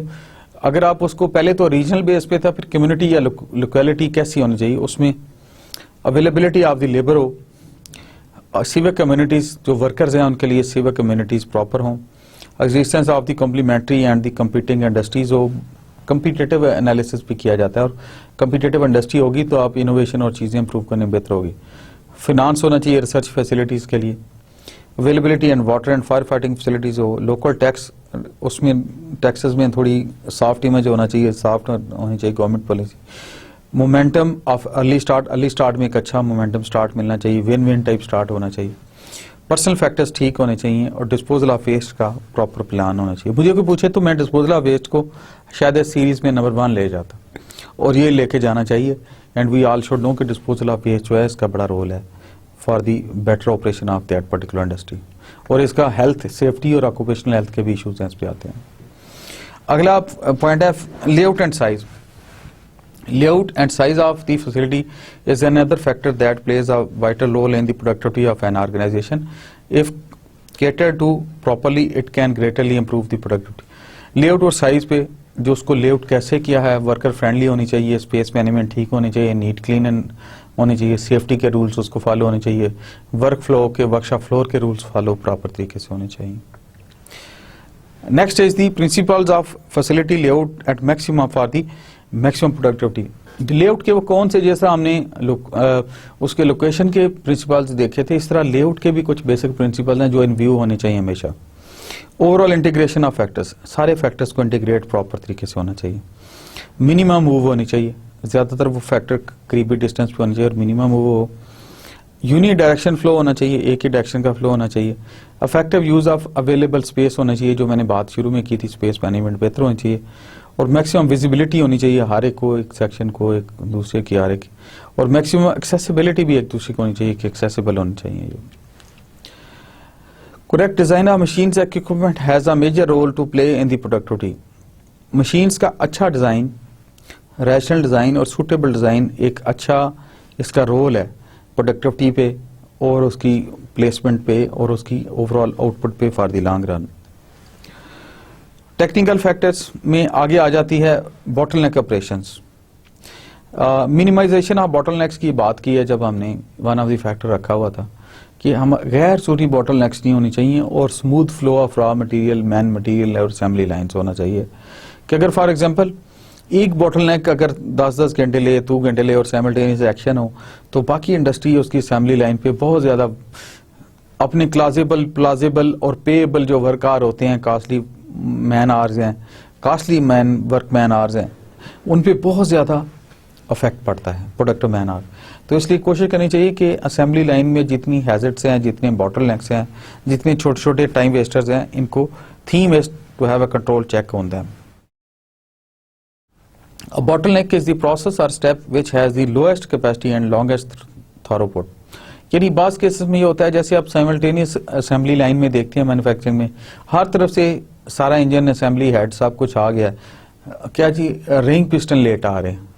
अगर आप उसको पहले तो रीजनल बेस पे था, फिर कम्युनिटी या लोकेलिटी कैसी होनी चाहिए, उसमें अवेलेबिलिटी ऑफ द लेबर हो, सिविक कम्युनिटीज़ जो वर्कर्स हैं उनके लिए सिविक कम्युनिटीज़ प्रॉपर हों, existence of the complementary and the competing industries हो. कम्पिटेटिव एनालिसिस भी किया जाता है और कम्पिटेटिव इंडस्ट्री होगी तो आप इनोवेशन और चीज़ें इंप्रूव करने में बेहतर होगी. फिनांस होना चाहिए रिसर्च फैसिलिटीज़ के लिए. Availability and water and fire fighting facilities हो. लोकल टैक्स, उसमें टैक्सेस में थोड़ी सॉफ्ट इमेज होना चाहिए, सॉफ्ट होनी चाहिए government policy. Momentum of early start में एक अच्छा मोमेंटम स्टार्ट मिलना चाहिए, विन विन टाइप स्टार्ट होना चाहिए. पर्सनल फैक्टर्स ठीक होने चाहिए और डिस्पोजल ऑफ वेस्ट का प्रॉपर प्लान होना चाहिए. मुझे कोई पूछे तो मैं डिस्पोजल ऑफ वेस्ट को शायद इस सीरीज में नंबर 1 ले जाता और ये लेके जाना चाहिए. And we all should know कि डिस्पोजल ऑफ वेस्ट जो है इसका बड़ा रोल है for the better operation of that particular industry. और इसका हेल्थ, सेफ्टी और ऑक्यूपेशनल हेल्थ के भी इशूज हैं इस पे आते हैं. अगला पॉइंट है layout and size. Layout and size of the facility is another factor that plays a vital role in the productivity of an organization. If catered to properly, it can greatly improve the productivity. Layout और size पे जो उसको layout कैसे किया है, वर्कर फ्रेंडली होनी चाहिए, स्पेस मैनेजमेंट ठीक होनी चाहिए, नीट क्लीन होनी चाहिए, सेफ्टी के रूल्स उसको फॉलो होने चाहिए, वर्क फ्लो के, वर्कशॉप फ्लोर के रूल्स फॉलो प्रॉपर तरीके से होने चाहिए. Next is the principles of facility layout at maximum for the maximum productivity. Layout के वो कौन से, जैसा हमने उसके लोकेशन के प्रिंसिपल्स देखे थे, इस तरह लेआउट के भी कुछ बेसिक प्रिंसिपल हैं जो इन व्यू होने चाहिए हमेशा. ओवरऑल इंटीग्रेशन ऑफ फैक्टर्स, सारे फैक्टर्स को इंटीग्रेट प्रॉपर तरीके से होना चाहिए. मिनिमम मूव होनी चाहिए, ज़्यादातर वो फैक्टर करीबी डिस्टेंस पे होना चाहिए और मिनिमम मूव हो. यूनी डायरेक्शन फ्लो होना चाहिए, एक ही डायरेक्शन का फ्लो होना चाहिए. Effective use of available space होना चाहिए, जो मैंने बात शुरू में की थी, स्पेस मैनेजमेंट बेहतर होनी चाहिए. और मैक्सिमम विजिबिलिटी होनी चाहिए, हर एक को, एक सेक्शन को, एक दूसरे की हर एक. और मैक्सिमम एक्सेसिबिलिटी भी एक दूसरे को होनी चाहिए कि एक्सेसिबल होनी चाहिए ये। Correct design of machines equipment has a major role to play in the productivity. Machines का अच्छा डिजाइन, रैशनल डिजाइन और सूटेबल डिजाइन एक अच्छा इसका रोल है प्रोडक्टिविटी पे और उसकी प्लेसमेंट पे और उसकी ओवरऑल आउटपुट पे for the long run. Technical factors में आगे आ जाती है bottleneck operations. Minimisation of bottlenecks की बात की है जब हमने वन ऑफ द फैक्टर रखा हुआ था कि हम गैर जरूरी बॉटलनेक्स नहीं होनी चाहिए और smooth flow of raw material, man material और असेंबली लाइन्स होना चाहिए कि अगर फॉर एग्जांपल एक बॉटलनेक अगर 10-10 घंटे ले, 2 घंटे ले और साइमल्टेनियस एक्शन हो तो बाकी इंडस्ट्री उसकी असेंबली लाइन पे बहुत ज्यादा अपने प्लाजेबल और पेएबल जो वर्क आवर होते हैं, कॉस्टली मैन आवर्स हैं, कॉस्टली वर्क मैन आवर्स हैं, उन पे बहुत ज्यादा अफेक्ट पड़ता है प्रोडक्टिव मैन आवर। तो इसलिए कोशिश करनी चाहिए कि असेंबली लाइन में जितनी हैजर्ड्स हैं, जितने बॉटलनेक्स हैं, जितने छोटे छोटे टाइम वेस्टर्स हैं, इनको theme is to have a control check on them. A bottleneck is the process or step which has the lowest capacity and longest throughput। यानी बास केसेस में ये होता है जैसे आप साइमल्टेनियस असेंबली लाइन में देखते हैं मैन्युफैक्चरिंग में हर तरफ से सारा इंजन असेंबली हेड सब कुछ आ गया है, क्या जी रिंग पिस्टन लेट आ रहे हैं,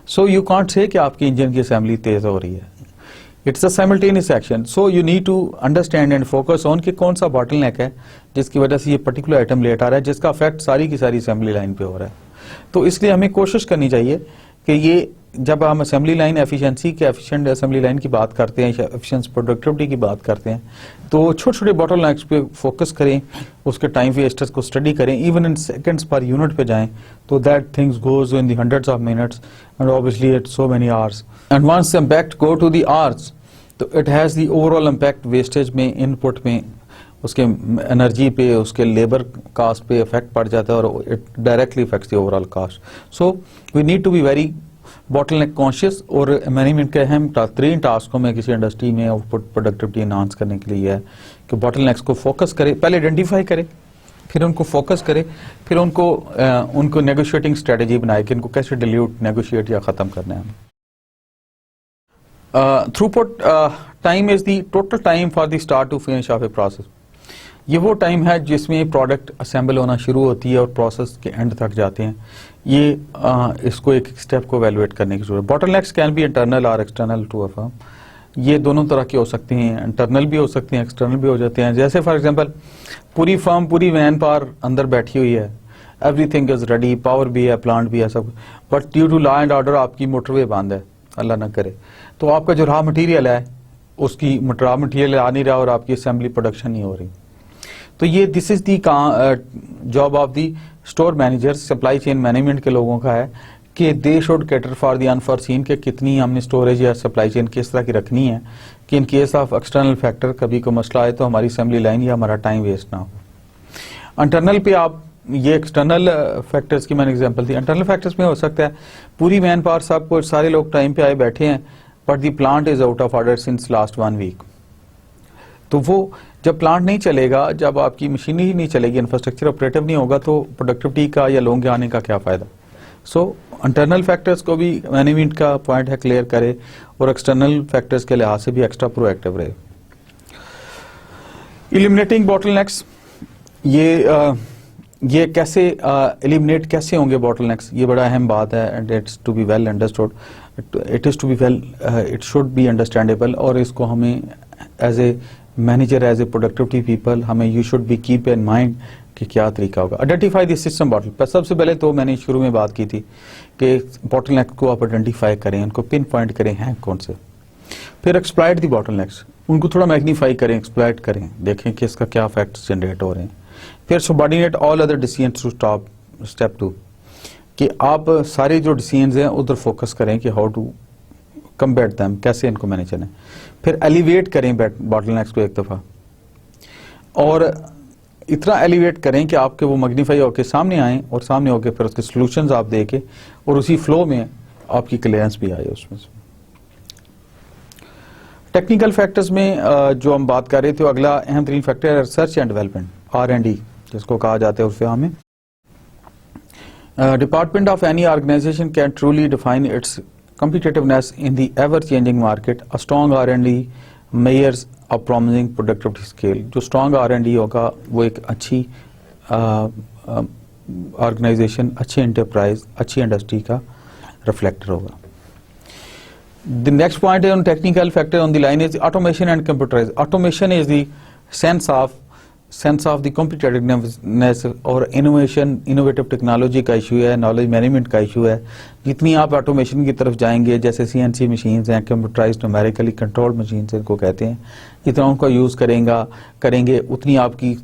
सो यू कांट से कि आपकी इंजन की असेंबली तेज हो रही है। It's a simultaneous action, so you need to understand and focus on कि कौन सा बॉटलनेक है जिसकी वजह से ये पर्टिकुलर आइटम लेट आ रहा है, जिसका इफेक्ट सारी की सारी असेंबली लाइन पे हो रहा है। तो इसलिए हमें कोशिश करनी चाहिए कि ये जब हम असेंबली लाइन एफिशिएंसी के एफिशिएंट असेंबली लाइन की बात करते हैं, एफिशिएंट प्रोडक्टिविटी की बात करते हैं, तो छोटे छोटे बॉटलनेक्स पे फोकस करें, उसके टाइम वेस्टर्स को स्टडी करें, even in seconds per unit पे जाएं तो that things goes in the hundreds of minutes and obviously it so many hours and once impact go to the hours तो it has the overall impact wastage में, इनपुट में, उसके एनर्जी पे, उसके लेबर कास्ट पे इफेक्ट पड़ जाता है और it directly effects the overall cost. So we need to be very bottleneck conscious और मैनेजमेंट के अहम 3 टास्कों में किसी इंडस्ट्री में आउटपुट प्रोडक्टिविटी एनहांस करने के लिए है कि बॉटलनेक्स को फोकस करे, पहले आइडेंटिफाई करे, फिर उनको फोकस करे, फिर उनको नेगोशिएटिंग स्ट्रेटेजी बनाए कि इनको कैसे डिल्यूट, नेगोशिएट या खत्म करना है। Throughput time is the total time for the start to finish of a process. ये वो टाइम है जिसमें प्रोडक्ट असेंबल होना शुरू होती है और प्रोसेस के एंड तक जाते हैं। ये इसको एक स्टेप को एवेलुएट करने की जरूरत है। बॉटलनेक्स कैन बी इंटरनल और एक्सटर्नल टू अ फर्म। ये दोनों तरह के हो सकते हैं, इंटरनल भी हो सकते हैं, एक्सटर्नल भी हो जाते हैं। जैसे फॉर एग्जांपल पूरी फर्म, पूरी मैन पावर अंदर बैठी हुई है, एवरीथिंग इज रेडी, पावर भी है, प्लांट भी है, सब, but due to law and order आपकी मोटरवे बंद है, अल्लाह ना करे, तो आपका जो रॉ मटीरियल है उसकी रॉ मटीरियल आ नहीं रहा और आपकी असेंबली प्रोडक्शन नहीं हो रही। तो ये this is the job of the store manager, supply chain management के लोगों का है कि they should cater for the unforeseen के कितनी हमने स्टोरेज या सप्लाई चेन किस तरह की रखनी है कि इन केस ऑफ एक्सटर्नल फैक्टर कभी कोई मसला आए तो हमारी असेंबली लाइन या हमारा टाइम वेस्ट ना हो। इंटरनल पे आप ये एक्सटर्नल फैक्टर्स की मैंने एग्जांपल दी। इंटरनल फैक्टर्स में हो सकता है पूरी मैन पावर सब कुछ सारे लोग टाइम पे आए बैठे हैं but the plant is out of order since last 1 week. तो वो जब प्लांट नहीं चलेगा, जब आपकी मशीनरी ही नहीं चलेगी, इंफ्रास्ट्रक्चर ऑपरेटिव नहीं होगा तो प्रोडक्टिविटी का या लोगों के आने का क्या फायदा। सो इंटरनल फैक्टर्स को भी मैनेजमेंट का पॉइंट है क्लियर करे और एक्सटर्नल फैक्टर्स के लिहाज से भी एक्स्ट्रा प्रोएक्टिव रहे। इलिमिनेटिंग बॉटलनेक्स, ये कैसे एलिमिनेट कैसे होंगे बॉटलनेक्स, ये बड़ा अहम बात है and it's to be well understood, it is to be well, it should be understandable और इसको हमें as a manager, as a productivity people, हमें you should be keep in mind कि क्या तरीका होगा। Identify the system bottle. सबसे पहले तो मैंने शुरू में बात की थी कि बॉटलनेक को आप आइडेंटिफाई करें, उनको पिन पॉइंट करें हैं कौन से, फिर एक्सप्लॉइट द बॉटलनेक्स, उनको थोड़ा मैग्नीफाई करें, एक्सप्लॉइट करें, देखें कि इसका क्या इफेक्ट्स जनरेट हो रहे हैं। फिर subordinate all other decisions to stop, step 2 कि आप सारे जो डिसीजंस हैं उधर फोकस करें कि हाउ टू कम्बैट दैम, कैसे इनको मैनेज करें। फिर एलिवेट करें बॉटलनेक्स को एक दफा और इतना एलिवेट करें कि आपके वो मैग्नीफाई होकर सामने आए और सामने होकर फिर उसके सॉल्यूशंस आप देके और उसी फ्लो में आपकी क्लियरेंस भी आए उसमें से। टेक्निकल फैक्टर्स में जो हम बात कर रहे थे, अगला अहम तरीन फैक्टर है रिसर्च एंड डेवलपमेंट, R&D जिसको कहा जाता है उर्फे आम में। Department of any organisation can truly define its competitiveness in the ever changing market, a strong R&D measures a promising productivity scale. जो strong R&D होगा वो एक अच्छी ऑर्गेनाइजेशन, अच्छी एंटरप्राइज, अच्छी इंडस्ट्री का रिफ्लेक्टर होगा. The next point on technical factor on the line is automation and computerized. Automation is the sense of the competitiveness और innovative technology का issue है, knowledge management का issue है. जितनी आप automation की तरफ जाएंगे, जैसे CNC machines हैं, computerized numerically controlled machines इनको कहते हैं, जितना उनका यूज़ करेंगे उतनी आपकी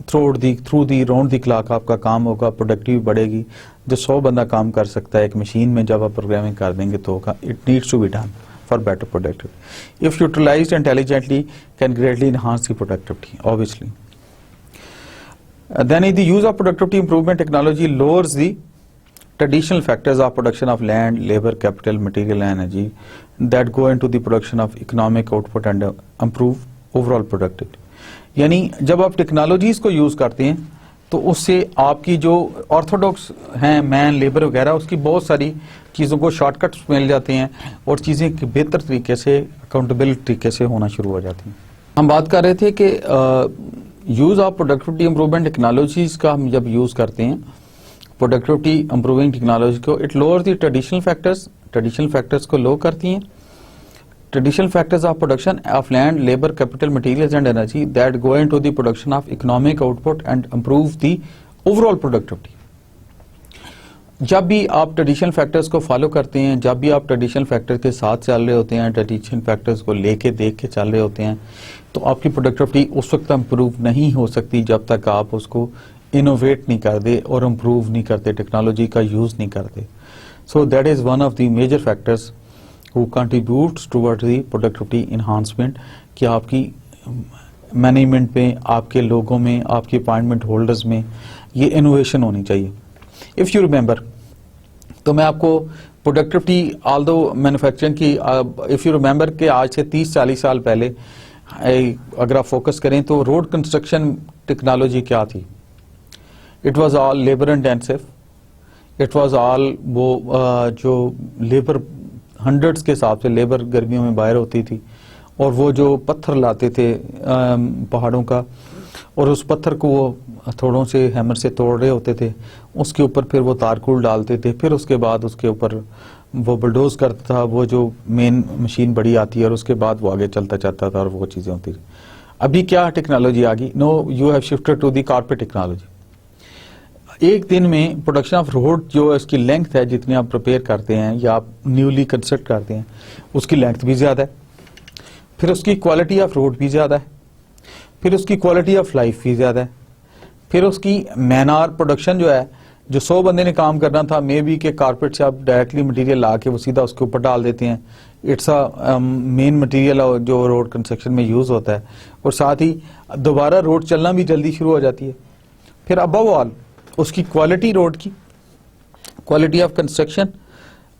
through the round the clock आपका काम होगा, प्रोडक्टिव बढ़ेगी. जो 100 बंदा काम कर सकता है एक मशीन में, जब आप प्रोग्रामिंग कर देंगे तो होगा. It needs to be done for better productivity. If utilised intelligently can greatly enhance the productivity obviously. Then the use of productivity improvement technology lowers the traditional factors of production of land, labor, capital, material and energy that go into the production of economic output and improve overall productivity. यानी जब आप टेक्नोलॉजीज को यूज करते हैं तो उससे आपकी जो ऑर्थोडॉक्स हैं मैन लेबर वगैरह, उसकी बहुत सारी चीज़ों को शॉर्टकट्स मिल जाते हैं और चीज़ें बेहतर तरीके से अकाउंटेबल तरीके से होना शुरू हो जाती हैं. हम बात कर रहे थे कि use of productivity improvement technologies का हम जब यूज़ करते हैं प्रोडक्टिविटी इंप्रूविंग टेक्नोलॉजी को, it lower the traditional factors को लो करती हैं. Traditional factors of production of land, labor, capital, materials and energy that go into the production of economic output and improve the overall productivity. जब भी आप ट्रेडिशनल फैक्टर्स को फॉलो करते हैं, जब भी आप ट्रेडिशनल फैक्टर के साथ चल रहे होते हैं, ट्रेडिशनल फैक्टर्स को लेके देख के चल रहे होते हैं, तो आपकी प्रोडक्टिविटी उस वक्त इंप्रूव नहीं हो सकती जब तक आप उसको इनोवेट नहीं कर दे और इम्प्रूव नहीं करते, टेक्नोलॉजी का यूज़ नहीं करते. So that is one of the major factors who contributes towards the productivity enhancement कि आपकी मैनेजमेंट में, आपके लोगों में, आपके अपॉइंटमेंट होल्डर्स में ये इनोवेशन होनी चाहिए. इफ़ यू रिमेंबर, तो मैं आपको प्रोडक्टिविटी ऑल्दो मैन्युफैक्चरिंग की, इफ़ यू रिमेंबर कि आज से 30-40 साल पहले अगर आप फोकस करें तो रोड कंस्ट्रक्शन टेक्नोलॉजी क्या थी? It was all labour intensive. It was all वो जो लेबर हंड्रेड्स के हिसाब से लेबर गर्मियों में बाहर होती थी और वो जो पत्थर लाते थे पहाड़ों का और उस पत्थर को वो हथौड़ों से हैमर से तोड़ रहे होते थे, उसके ऊपर फिर वो तारकूल डालते थे, फिर उसके बाद उसके ऊपर वो बुलडोज करता था, वो जो मेन मशीन बड़ी आती है और उसके बाद वो आगे चलता जाता था और वो चीज़ें होती थी. अभी क्या टेक्नोलॉजी आ गई? No, you have shifted to the carpet technology. एक दिन में प्रोडक्शन ऑफ रोड जो इसकी लेंथ है, जितनी आप प्रिपेयर करते हैं या आप न्यूली कंस्ट्रक्ट करते हैं, उसकी लेंथ भी ज़्यादा है, फिर उसकी क्वालिटी ऑफ रोड भी ज़्यादा है, फिर उसकी क्वालिटी ऑफ लाइफ भी ज़्यादा है, फिर उसकी मैन आवर प्रोडक्शन जो है, जो 100 बंदे ने काम करना था, मे बी के कारपेट से आप डायरेक्टली मटेरियल ला के वो सीधा उसके ऊपर डाल देते हैं. इट्स अ मेन मटेरियल जो रोड कंस्ट्रक्शन में यूज़ होता है, और साथ ही दोबारा रोड चलना भी जल्दी शुरू हो जाती है. फिर अबव ऑल उसकी क्वालिटी, रोड की क्वालिटी ऑफ कंस्ट्रक्शन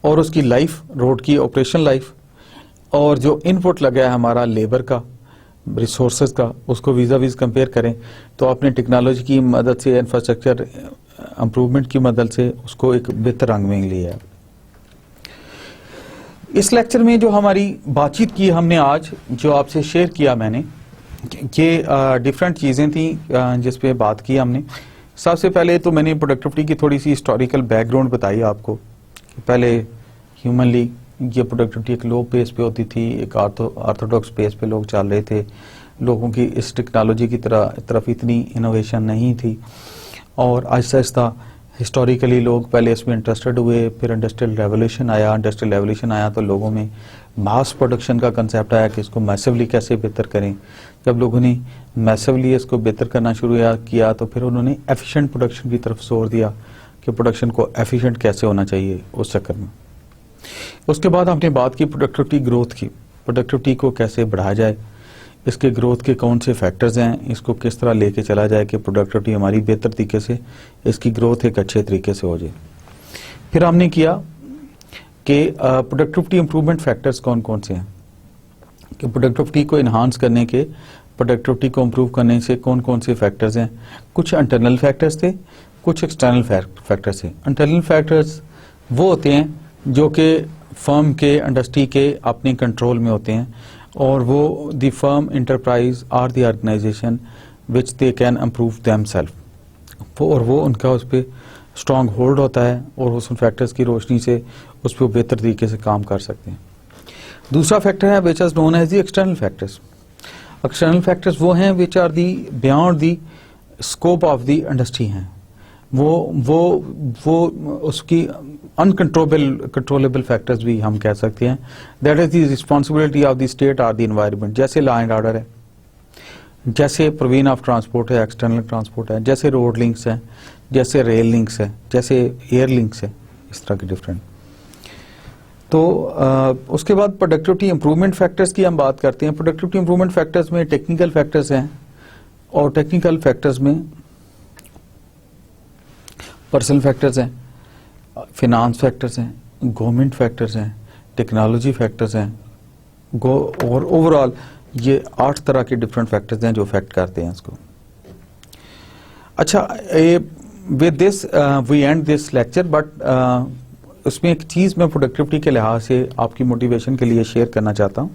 और उसकी लाइफ, रोड की ऑपरेशन लाइफ, और जो इनपुट लगा है हमारा लेबर का, रिसोर्सेज का, उसको वीज़ा वीज़ कंपेयर करें तो आपने टेक्नोलॉजी की मदद से, इंफ्रास्ट्रक्चर इंप्रूवमेंट की मदद से उसको एक बेहतर रंग में लिया है. इस लेक्चर में जो हमारी बातचीत की हमने आज, जो आपसे शेयर किया मैंने, ये डिफरेंट चीज़ें थी जिस पे बात की हमने. सबसे पहले तो मैंने प्रोडक्टिविटी की थोड़ी सी हिस्टोरिकल बैकग्राउंड बताई आपको कि पहले ह्यूमनली ये प्रोडक्टिविटी एक लो पेस पे होती थी, एक ऑर्थोडॉक्स पेस पे लोग चल रहे थे, लोगों की इस टेक्नोलॉजी की तरफ इतनी इनोवेशन नहीं थी, और आहिस्ता आहिस्ता हिस्टोरिकली लोग पहले इसमें इंटरेस्टेड हुए. फिर इंडस्ट्रियल रेवोल्यूशन आया तो लोगों में मास प्रोडक्शन का कंसेप्ट आया कि इसको मैसिवली कैसे बेहतर करें. जब लोगों ने मैसिवली इसको बेहतर करना शुरू किया तो फिर उन्होंने एफिशिएंट प्रोडक्शन की तरफ जोर दिया कि प्रोडक्शन को एफिशिएंट कैसे होना चाहिए उस चक्कर में. उसके बाद हमने बात की प्रोडक्टिविटी ग्रोथ की, प्रोडक्टिविटी को कैसे बढ़ाया जाए, इसके ग्रोथ के कौन से फैक्टर्स हैं, इसको किस तरह लेके चला जाए कि प्रोडक्टिविटी हमारी बेहतर तरीके से, इसकी ग्रोथ एक अच्छे तरीके से हो जाए. फिर हमने किया कि प्रोडक्टिविटी इंप्रूवमेंट फैक्टर्स कौन कौन से हैं, कि प्रोडक्टिविटी को इन्हांस करने के, प्रोडक्टिविटी को इम्प्रूव करने से कौन कौन से फैक्टर्स हैं. कुछ इंटरनल फैक्टर्स थे, कुछ एक्सटर्नल फैक्टर्स थे. इंटरनल फैक्टर्स वो होते हैं जो कि फर्म के, इंडस्ट्री के अपने कंट्रोल में होते हैं, और वो द फर्म, इंटरप्राइज और the organisation which they can improve themselves, और वो उनका उस पर स्ट्रॉन्ग होल्ड होता है, और उस फैक्टर्स की रोशनी से उस पर बेहतर तरीके से काम कर सकते हैं। दूसरा फैक्टर है which is known as the external factors. External factors वो हैं which are the beyond the scope of the industry हैं, वो उसकी कंट्रोलेबल फैक्टर्स भी हम कह सकते हैं। That is the responsibility of the state और द इन्वायरमेंट, जैसे लॉ एंड ऑर्डर है, जैसे प्रोविजन ऑफ ट्रांसपोर्ट है, एक्सटर्नल ट्रांसपोर्ट है, जैसे रोड लिंक्स है, जैसे रेल लिंक्स है, जैसे एयर लिंक्स है, इस तरह के डिफरेंट। तो उसके बाद प्रोडक्टिविटी इंप्रूवमेंट फैक्टर्स की हम बात करते हैं। प्रोडक्टिविटी इंप्रूवमेंट फैक्टर्स में टेक्निकल फैक्टर्स हैं, और टेक्निकल फैक्टर्स में पर्सनल फैक्टर्स हैं, फिनांस फैक्टर्स हैं, गवर्नमेंट फैक्टर्स हैं, टेक्नोलॉजी फैक्टर्स हैं, और ओवरऑल ये 8 तरह के डिफरेंट फैक्टर्स हैं जो अफेक्ट करते हैं इसको। अच्छा, with this we end this lecture, but उसमें एक चीज़ मैं प्रोडक्टिविटी के लिहाज से आपकी मोटिवेशन के लिए शेयर करना चाहता हूँ,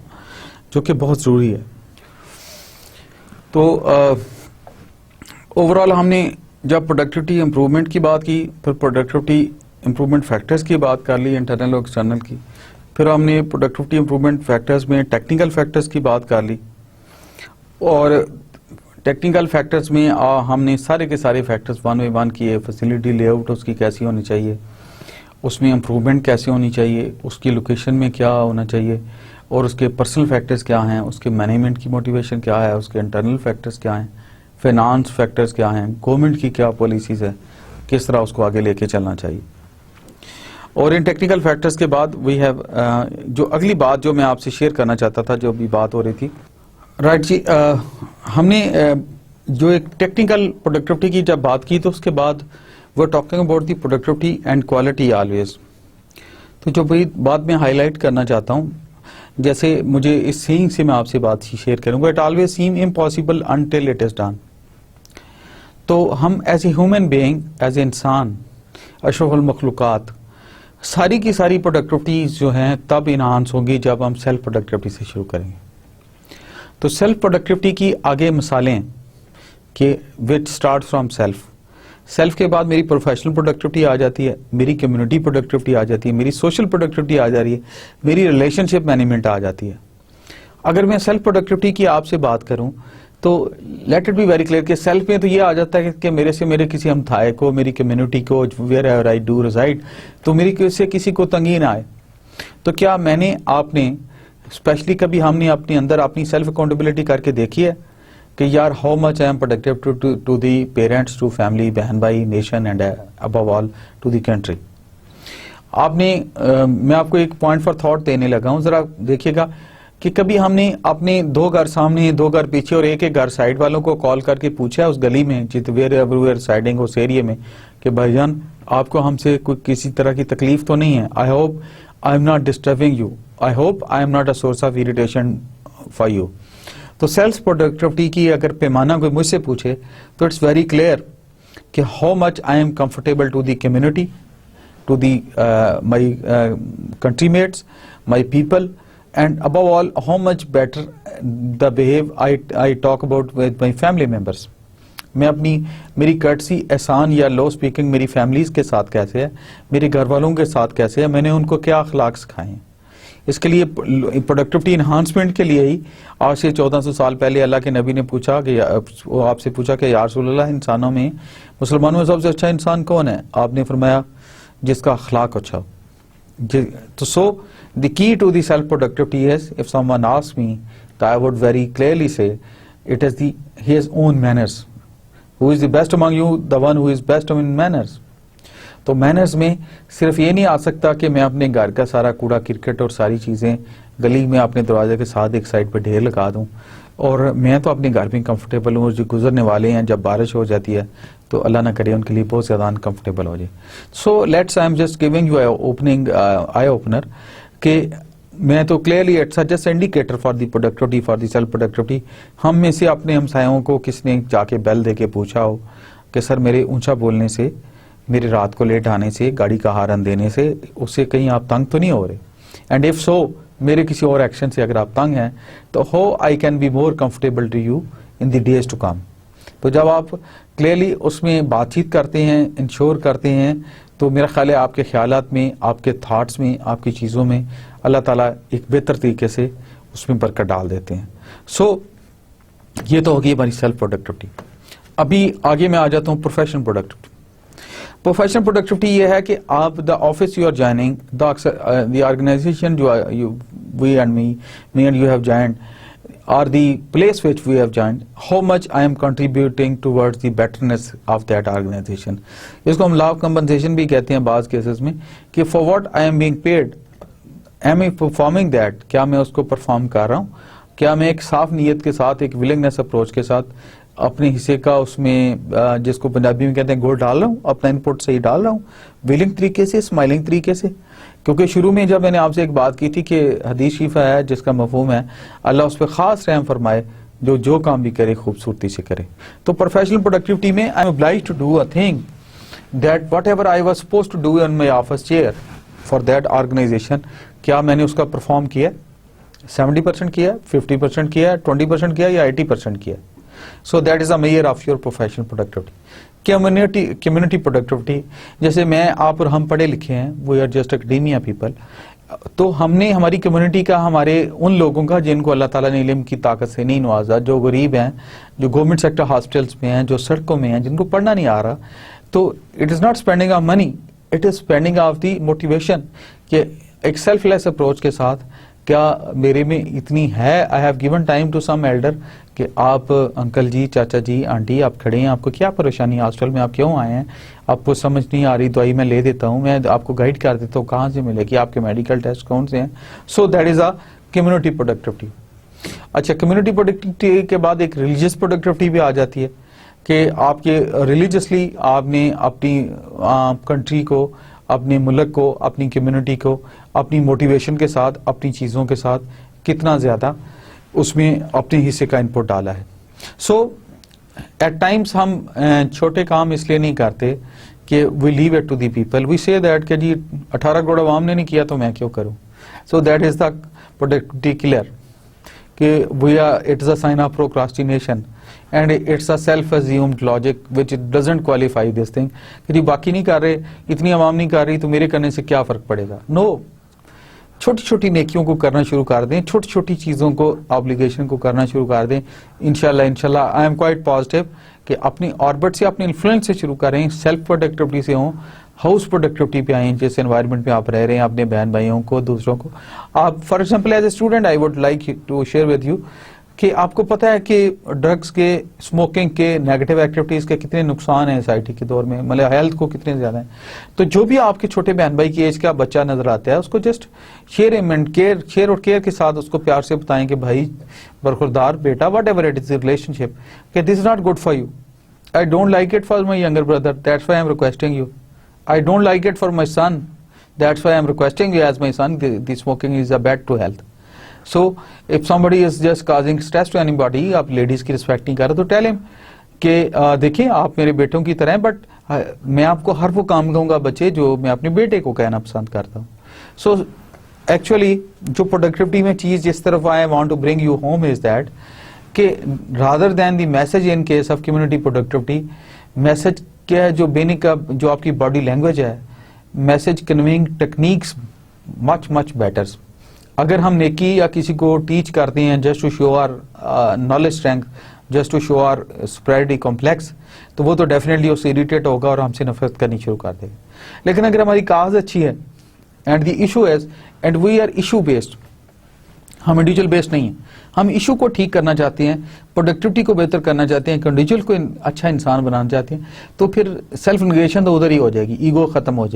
जो कि बहुत ज़रूरी है। तो ओवरऑल हमने जब प्रोडक्टिविटी इंप्रूवमेंट की बात की, फिर प्रोडक्टिविटी इंप्रूवमेंट फैक्टर्स की बात कर ली, इंटरनल और एक्सटर्नल की, फिर हमने प्रोडक्टिविटी इंप्रूवमेंट फैक्टर्स में टेक्निकल फैक्टर्स की बात कर ली, और टेक्निकल फैक्टर्स में हमने सारे के सारे फैक्टर्स वन बाई वन किए। फैसिलिटी लेआउट उसकी कैसी होनी चाहिए, उसमें इम्प्रूवमेंट कैसे होनी चाहिए, उसकी लोकेशन में क्या होना चाहिए, और उसके पर्सनल फैक्टर्स क्या हैं, उसके मैनेजमेंट की मोटिवेशन क्या है, उसके इंटरनल फैक्टर्स क्या हैं, फाइनेंस फैक्टर्स क्या हैं, गवर्नमेंट की क्या पॉलिसीज है, किस तरह उसको आगे लेके चलना चाहिए। और इन टेक्निकल फैक्टर्स के बाद वी हैव जो अगली बात जो मैं आपसे शेयर करना चाहता था, जो भी बात हो रही थी, राइट जी, हमने जो एक टेक्निकल प्रोडक्टिविटी की जब बात की, तो उसके बाद वो talking about the productivity and quality always. तो जो भी बात मैं हाईलाइट करना चाहता हूँ, जैसे मुझे इस सेइंग से मैं आपसे बात शेयर करूंगा, it always seem impossible until it is done. तो हम as a human being, as a इंसान, अशरफुल मखलूकात, सारी की सारी प्रोडक्टिविटीज जो हैं तब इनहांस होंगी जब हम सेल्फ प्रोडक्टिविटी से शुरू करेंगे। तो सेल्फ प्रोडक्टिविटी की आगे मिसालें कि which start from self, self के बाद मेरी प्रोफेशनल प्रोडक्टिविटी आ जाती है, मेरी कम्युनिटी प्रोडक्टिविटी आ जाती है, मेरी सोशल प्रोडक्टिविटी आ जा रही है, मेरी रिलेशनशिप मैनेजमेंट आ जाती है। अगर मैं सेल्फ प्रोडक्टिविटी की आपसे बात करूं, तो let it be very clear कि सेल्फ में तो ये आ जाता है कि मेरे से मेरे किसी हमथाए को, मेरी कम्युनिटी को, wherever I do reside, तो मेरी से किसी को तंगी ना आए। तो क्या मैंने आपने स्पेशली कभी हमने अपने अंदर अपनी सेल्फ अकाउंटेबिलिटी करके देखी है कि यार how much I am productive to the parents, to family, बहन भाई, nation and above all to the country. आपने मैं आपको एक पॉइंट फॉर थॉट देने लगा हूं, जरा देखिएगा कि कभी हमने अपने 2 घर सामने, 2 घर पीछे और एक घर साइड वालों को कॉल करके पूछा है उस गली में, जित wherever we are siding, उस एरिया में, कि भाईजान आपको हमसे कोई किसी तरह की तकलीफ तो नहीं है, I hope I am not disturbing you, I hope I am not a source of irritation for you. तो सेल्फ प्रोडक्टिविटी की अगर पैमाना कोई मुझसे पूछे, तो इट्स वेरी क्लियर कि how much I am comfortable to the community, to the my countrymates, my people, and above all how much better the behave I talk about with my family members। मैं अपनी मेरी कर्टसी, एहसान या लो स्पीकिंग मेरी फैमिलीज के साथ कैसे है, मेरे घर वालों के साथ कैसे है, मैंने उनको क्या अखलाक सिखाए हैं। इसके लिए प्रोडक्टिविटी इन्हांसमेंट के लिए ही आज से 1400 साल पहले अल्लाह के नबी ने पूछा कि वो आपसे पूछा कि या रसूलल्लाह, इंसानों में, मुसलमानों में सबसे अच्छा इंसान कौन है? आपने फरमाया जिसका अखलाक अच्छा हो। तो सो the key to the self productivity is, if someone asks me, I would very clearly say it is his own manners. Who is the best among you? The one who is best in manners। तो मैनर्स में सिर्फ ये नहीं आ सकता कि मैं अपने घर का सारा कूड़ा क्रिकेट और सारी चीज़ें गली में अपने दरवाजे के साथ एक साइड पर ढेर लगा दूं, और मैं तो अपने घर में कंफर्टेबल हूँ, और जो गुजरने वाले हैं जब बारिश हो जाती है तो अल्लाह ना करे उनके लिए बहुत ज़्यादा अनकंफर्टेबल हो जाए। So let's I am just giving you opening eye opener कि मैं तो clearly it's just indicator for the productivity, for the self productivity. हम में से अपने हमसायों को किसने जाके बेल दे के पूछा हो कि सर मेरे ऊंचा बोलने से, मेरे रात को लेट आने से, गाड़ी का हारन देने से, उससे कहीं आप तंग तो नहीं हो रहे? एंड इफ सो मेरे किसी और एक्शन से अगर आप तंग हैं तो how I can be more comfortable to you in the days to come. तो जब आप क्लियरली उसमें बातचीत करते हैं, इंश्योर करते हैं, तो मेरा ख्याल है आपके ख्यालात में, आपके थाट्स में, आपकी चीज़ों में अल्लाह ताला एक बेहतर तरीके से उसमें बरकत डाल देते हैं। सो ये तो होगी हमारी सेल्फ प्रोडक्टिविटी। अभी आगे मैं आ जाता हूँ प्रोफेशनल प्रोडक्टिविटी। प्रोफेशनल प्रोडक्टिविटी ये है कि आप the office you are joining, the organisation जो we and me and you have joined, or the place which we have joined, how much I am contributing towards the betterness of that organization. इसको हम law of compensation भी कहते हैं बाज़ केसेस में, कि for what I am being paid, am I performing that? क्या मैं उसको परफॉर्म कर रहा हूँ? क्या मैं एक साफ नीयत के साथ, एक विलिंगनेस अप्रोच के साथ अपने हिस्से का उसमें जिसको पंजाबी में कहते हैं गोल डाल रहा हूँ, अपना इनपुट सही डाल रहा हूँ, विलिंग तरीके से, स्माइलिंग तरीके से। क्योंकि शुरू में जब मैंने आपसे एक बात की थी कि हदीस शरीफा है जिसका मफहूम है अल्लाह उस पर खास रहम फरमाए जो काम भी करे खूबसूरती से करे। तो प्रोफेशनल प्रोडक्टिविटी में I am obliged to do a thing that whatever I was suppose to do on my office chair for that organisation, क्या मैंने उसका परफॉर्म किया? 70% किया, 50% किया, 20% किया या 80% किया? So that is a major of your professional productivity. Community productivity, जैसे मैं, आप और हम पढ़े लिखे हैं, we are just academia people, तो हमने हमारी कम्युनिटी का, हमारे उन लोगों का जिनको अल्लाह ताला ने इल्म की ताकत से नहीं नवाजा, जो गरीब हैं, जो गवर्नमेंट सेक्टर हॉस्पिटल्स में हैं, जो सड़कों में हैं, जिनको पढ़ना नहीं आ रहा, तो it is not spending of money, it is spending of the motivation कि एक सेल्फलेस अप्रोच के साथ क्या मेरे में इतनी है, I have given time to some elder कि आप अंकल जी, चाचा जी, आंटी, आप खड़े हैं, आपको क्या परेशानी है, हॉस्टल में आप क्यों आए हैं, आपको समझ नहीं आ रही, दवाई मैं ले देता हूँ, मैं आपको गाइड कर देता हूँ कहाँ से मिलेगी, आपके मेडिकल टेस्ट कौन से हैं। सो that is a community productivity. अच्छा, कम्युनिटी प्रोडक्टिविटी के बाद एक रिलीजियस प्रोडक्टिविटी भी आ जाती है कि आपके रिलीजियसली आपने अपनी कंट्री को, अपने मुल्क को, अपनी कम्युनिटी को अपनी मोटिवेशन के साथ, अपनी चीज़ों के साथ कितना ज़्यादा उसमें अपने हिस्से का इनपुट डाला है। सो एट टाइम्स हम छोटे काम इसलिए नहीं करते कि we leave it to the people, we say that कि जी 18 करोड़ आवाम ने नहीं किया तो मैं क्यों करूं। So that is the productivity clear कि we are, it is a sign of procrastination and it's a self assumed logic which doesn't qualify this thing कि जी बाकी नहीं कर रहे, इतनी आवाम नहीं कर रही तो मेरे करने से क्या फर्क पड़ेगा। नो, छोटी छोटी नेकियों को करना शुरू कर दें, छोटी छोटी चीज़ों को, ऑब्लिगेशन को करना शुरू कर दें। इंशाल्लाह आई एम क्वाइट पॉजिटिव कि अपनी ऑर्बिट से, अपने इन्फ्लुएंस से शुरू करें, सेल्फ प्रोडक्टिविटी से हों, हाउस प्रोडक्टिविटी पे आएँ, जिस एनवायरनमेंट में आप रह रहे हैं, अपने बहन भाइयों को, दूसरों को। आप for example as a student I would like to share with you कि आपको पता है कि ड्रग्स के, स्मोकिंग के, नेगेटिव एक्टिविटीज़ के कितने नुकसान हैं सोसाइटी के दौर में, मतलब हेल्थ को कितने ज़्यादा हैं। तो जो भी आपके छोटे बहन भाई की एज का बच्चा नज़र आता है, उसको जस्ट शेयर और केयर के साथ उसको प्यार से बताएं कि भाई बरखुरदार बेटा, whatever it is relationship, कि this is not good for you, I don't like it for my younger brother, that's why I am requesting you, I don't like it for my son, that's why I am requesting you as my son, the smoking is a bad to health. So if somebody is just causing stress to anybody, आप लेडीज की रिस्पेक्ट नहीं कर रहे तो टेल हिम कि देखिए आप मेरे बेटों की तरह हैं, बट मैं आपको हर वो काम कहूँगा बच्चे जो मैं अपने बेटे को कहना पसंद करता हूँ। सो एक्चुअली जो प्रोडक्टिविटी में चीज़ जिस तरफ I want to bring you home is that कि rather than the message in case of community productivity, message क्या है, जो बेनिक का जो आपकी बॉडी लैंग्वेज है, message conveying techniques much better. अगर हम नेकी या किसी को टीच करते हैं just to show our knowledge strength, just to show our superiority complex, तो वो तो डेफिनेटली उससे इरिटेट होगा और हमसे नफरत करनी शुरू कर देगा। लेकिन अगर हमारी काज अच्छी है and the issue is, and we are issue based, हम इंडिविजुअल बेस्ड नहीं है, हम इशू को ठीक करना चाहते हैं, प्रोडक्टिविटी को बेहतर करना चाहते हैं, इंडिविजुअल को अच्छा इंसान बनाना चाहते हैं, तो फिर सेल्फ निगेशन तो उधर ही हो जाएगी, ईगो खत्म हो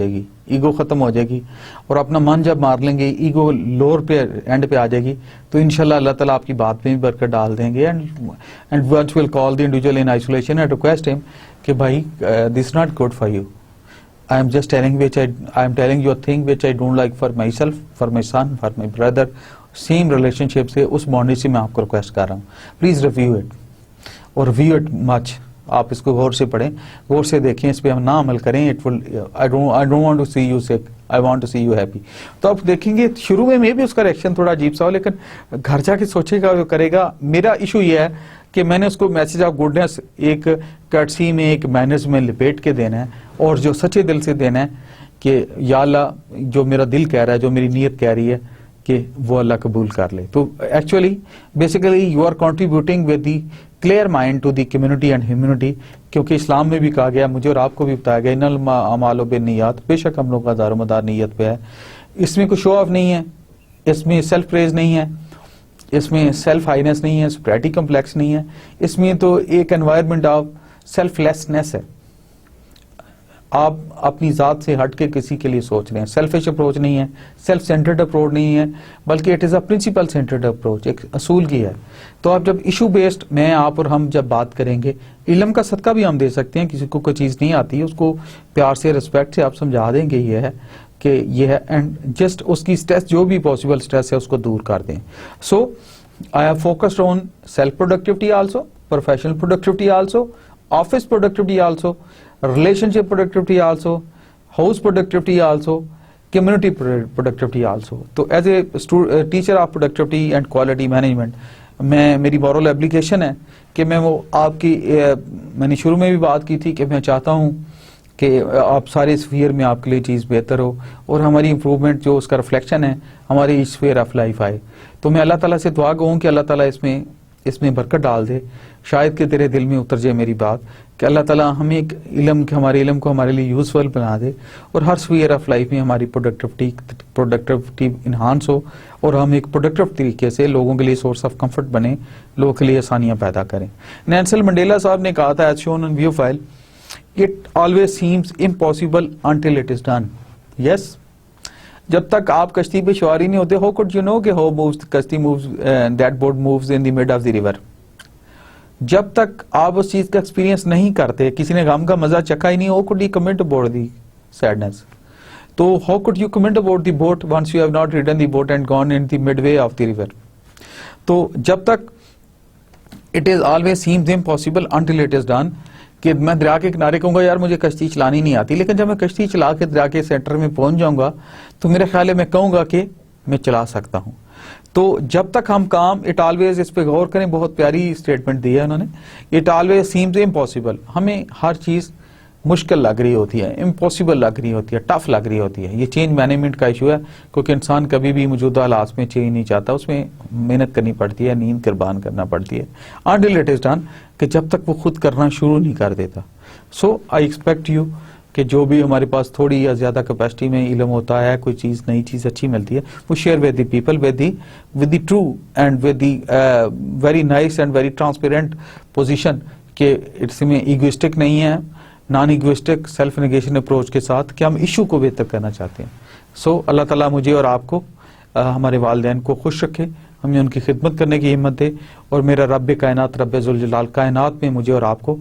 जाएगी और अपना मन जब मार लेंगे, ईगो लोअर पे एंड पे आ जाएगी, तो इंशाल्लाह अल्लाह ताला आपकी बात में भी बरकत डाल देंगे। And once will call the individual in isolation and request him कि भाई this not good for you, I am just telling you a thing which I don't like for myself, for my son, for my brother, same relationship से, उस बाउंड्री से मैं आपको रिक्वेस्ट कर रहा हूँ, प्लीज रिव्यू इट और रिव्यू इट मच। आप इसको गौर से पढ़ें, गौर से देखें, इस पर हम ना अमल करें, it will, I don't want to see you sick, I want to see you happy. तो आप देखेंगे शुरू में भी उसका रिएक्शन थोड़ा अजीब सा हो, लेकिन घर जाके सोचेगा, वो करेगा। मेरा इशू ये है कि मैंने उसको मैसेज ऑफ गुडनेस एक कर्टसी में, एक मैनर्स में लिपेट के देना है, और जो सच्चे दिल से देना है कि या अल्लाह, जो मेरा दिल कह रहा है, जो मेरी नीयत कह रही है कि वो अल्लाह कबूल कर ले। तो actually basically you are contributing with the clear mind to the community and humanity, क्योंकि इस्लाम में भी कहा गया, मुझे और आपको भी बताया गया, इन्नल अमालो बिन्नियात, बेशक हम लोग का दारोमदार नीयत पे है। इसमें कोई शो ऑफ नहीं है, इसमें सेल्फ प्रेज नहीं है, इसमें सेल्फ हाइनेस नहीं है, सुपरियरिटी कम्प्लेक्स नहीं है, इसमें तो एक एनवायरनमेंट ऑफ सेल्फलेसनेस है। आप अपनी जात से हट के किसी के लिए सोच रहे हैं, सेल्फिश अप्रोच नहीं है, सेल्फ सेंटर्ड अप्रोच नहीं है, बल्कि it is a principle centered approach, एक असूल की है। तो आप जब इशू बेस्ड, मैं आप और हम जब बात करेंगे, इल्म का सदका भी हम दे सकते हैं, किसी को कोई चीज़ नहीं आती है उसको प्यार से, रिस्पेक्ट से आप समझा देंगे ये है कि ये है, एंड जस्ट उसकी स्ट्रेस, जो भी पॉसिबल स्ट्रेस है उसको दूर कर दें। So I have focused on self productivity also, professional productivity also, office productivity also, relationship productivity also, house productivity also, community productivity also. तो as a teacher of productivity and quality management, मैं, मेरी moral application है कि मैं वो आपकी, मैंने शुरू में भी बात की थी कि मैं चाहता हूँ कि आप सारे स्फीयर में आपके लिए चीज़ बेहतर हो, और हमारी इंप्रूवमेंट जो उसका रिफ्लेक्शन है हमारी स्फीयर ऑफ लाइफ आए। तो मैं अल्लाह ताला से दुआ कहूँ कि अल्लाह ताला इसमें बरकत डाल दे। शायद कि तेरे दिल में उतर जाए मेरी बात कि अल्लाह ताला हमें एक हमारे इल्म को हमारे लिए यूजफुल बना दे, और हर स्फीयर ऑफ लाइफ में हमारी प्रोडक्टिविटी इन्हांस हो, और हम एक प्रोडक्टिव तरीके से लोगों के लिए सोर्स ऑफ कंफर्ट बने, लोगों के लिए आसानियां पैदा करें। नेल्सन मंडेला साहब ने कहा था, as shown on view file, it always seems impossible until it is done. Yes, जब तक आप कश्ती पे सवारी नहीं होते, हाउ कुड यू नो कि हाउ मूव्स कश्ती moves, that boat moves in the mid of the river. जब तक आप उस चीज का एक्सपीरियंस नहीं करते, किसी ने गम का मजा चखा ही नहीं, how could you comment about the sadness. तो how could you comment about the boat once you have not ridden the boat and gone in the midway of the river. तो जब तक it is always seems impossible until it is done, कि मैं दरिया के किनारे कहूंगा यार मुझे कश्ती चलानी नहीं आती, लेकिन जब मैं कश्ती चला के दरिया के सेंटर में पहुंच जाऊंगा तो मेरे ख्याल है मैं कहूंगा कि मैं चला सकता हूं। तो जब तक हम काम, इट ऑलवेज, इस पे गौर करें, बहुत प्यारी स्टेटमेंट दी है उन्होंने, इट ऑलवेज सीम्स इम्पॉसिबल। हमें हर चीज मुश्किल लग रही होती है, इम्पॉसिबल लग रही होती है, टफ लग रही होती है। ये चेंज मैनेजमेंट का इशू है, क्योंकि इंसान कभी भी मौजूदा हालात में चेंज नहीं चाहता, उसमें मेहनत करनी पड़ती है, नींद कुर्बान करना पड़ती है, अनटिल इट इज डन, कि जब तक वो खुद करना शुरू नहीं कर देता। सो आई एक्सपेक्ट यू कि जो भी हमारे पास थोड़ी या ज्यादा कैपेसिटी में इल्म होता है, कोई चीज, नई चीज अच्छी मिलती है, वो share with the people, with the true and with the very nice and very transparent position, कि इसमें ईगोइस्टिक नहीं है, non egoistic self negation approach के साथ, कि हम इशू को बेहतर करना चाहते हैं। सो अल्लाह ताला मुझे और आपको, हमारे वालिदैन को खुश रखे, हमें उनकी खिदमत करने की हिम्मत दे, और मेरा रब कायनात, रब जुल जलाल कायनात में मुझे और आपको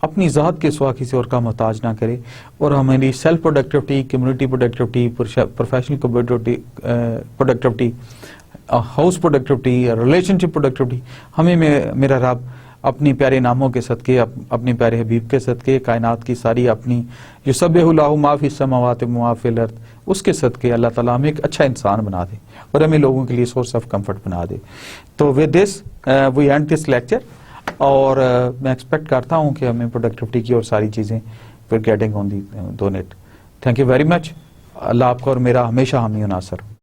अपनी ज़ात के सिवा किसी और का मोहताज ना करे, और हमारी self productivity, community productivity, professional productivity, house productivity, relationship productivity, हमें मेरा रब अपनी प्यारे नामों के सदके, अपने प्यारे हबीब के सदके, कायनात की सारी अपनी जो सब्बिहुल्लाहु मा फिस समावाति व मा फिल अर्द, उसके सदके अल्लाह ताला हमें एक अच्छा इंसान बना दे, और हमें लोगों के लिए सोर्स ऑफ कंफर्ट बना दे। तो with this we end this lecture, और मैं एक्सपेक्ट करता हूँ कि हमें प्रोडक्टिविटी की और सारी चीज़ें फिर getting on the donate. Thank you very much. Allah आपको और मेरा हमेशा हामी नासर हो।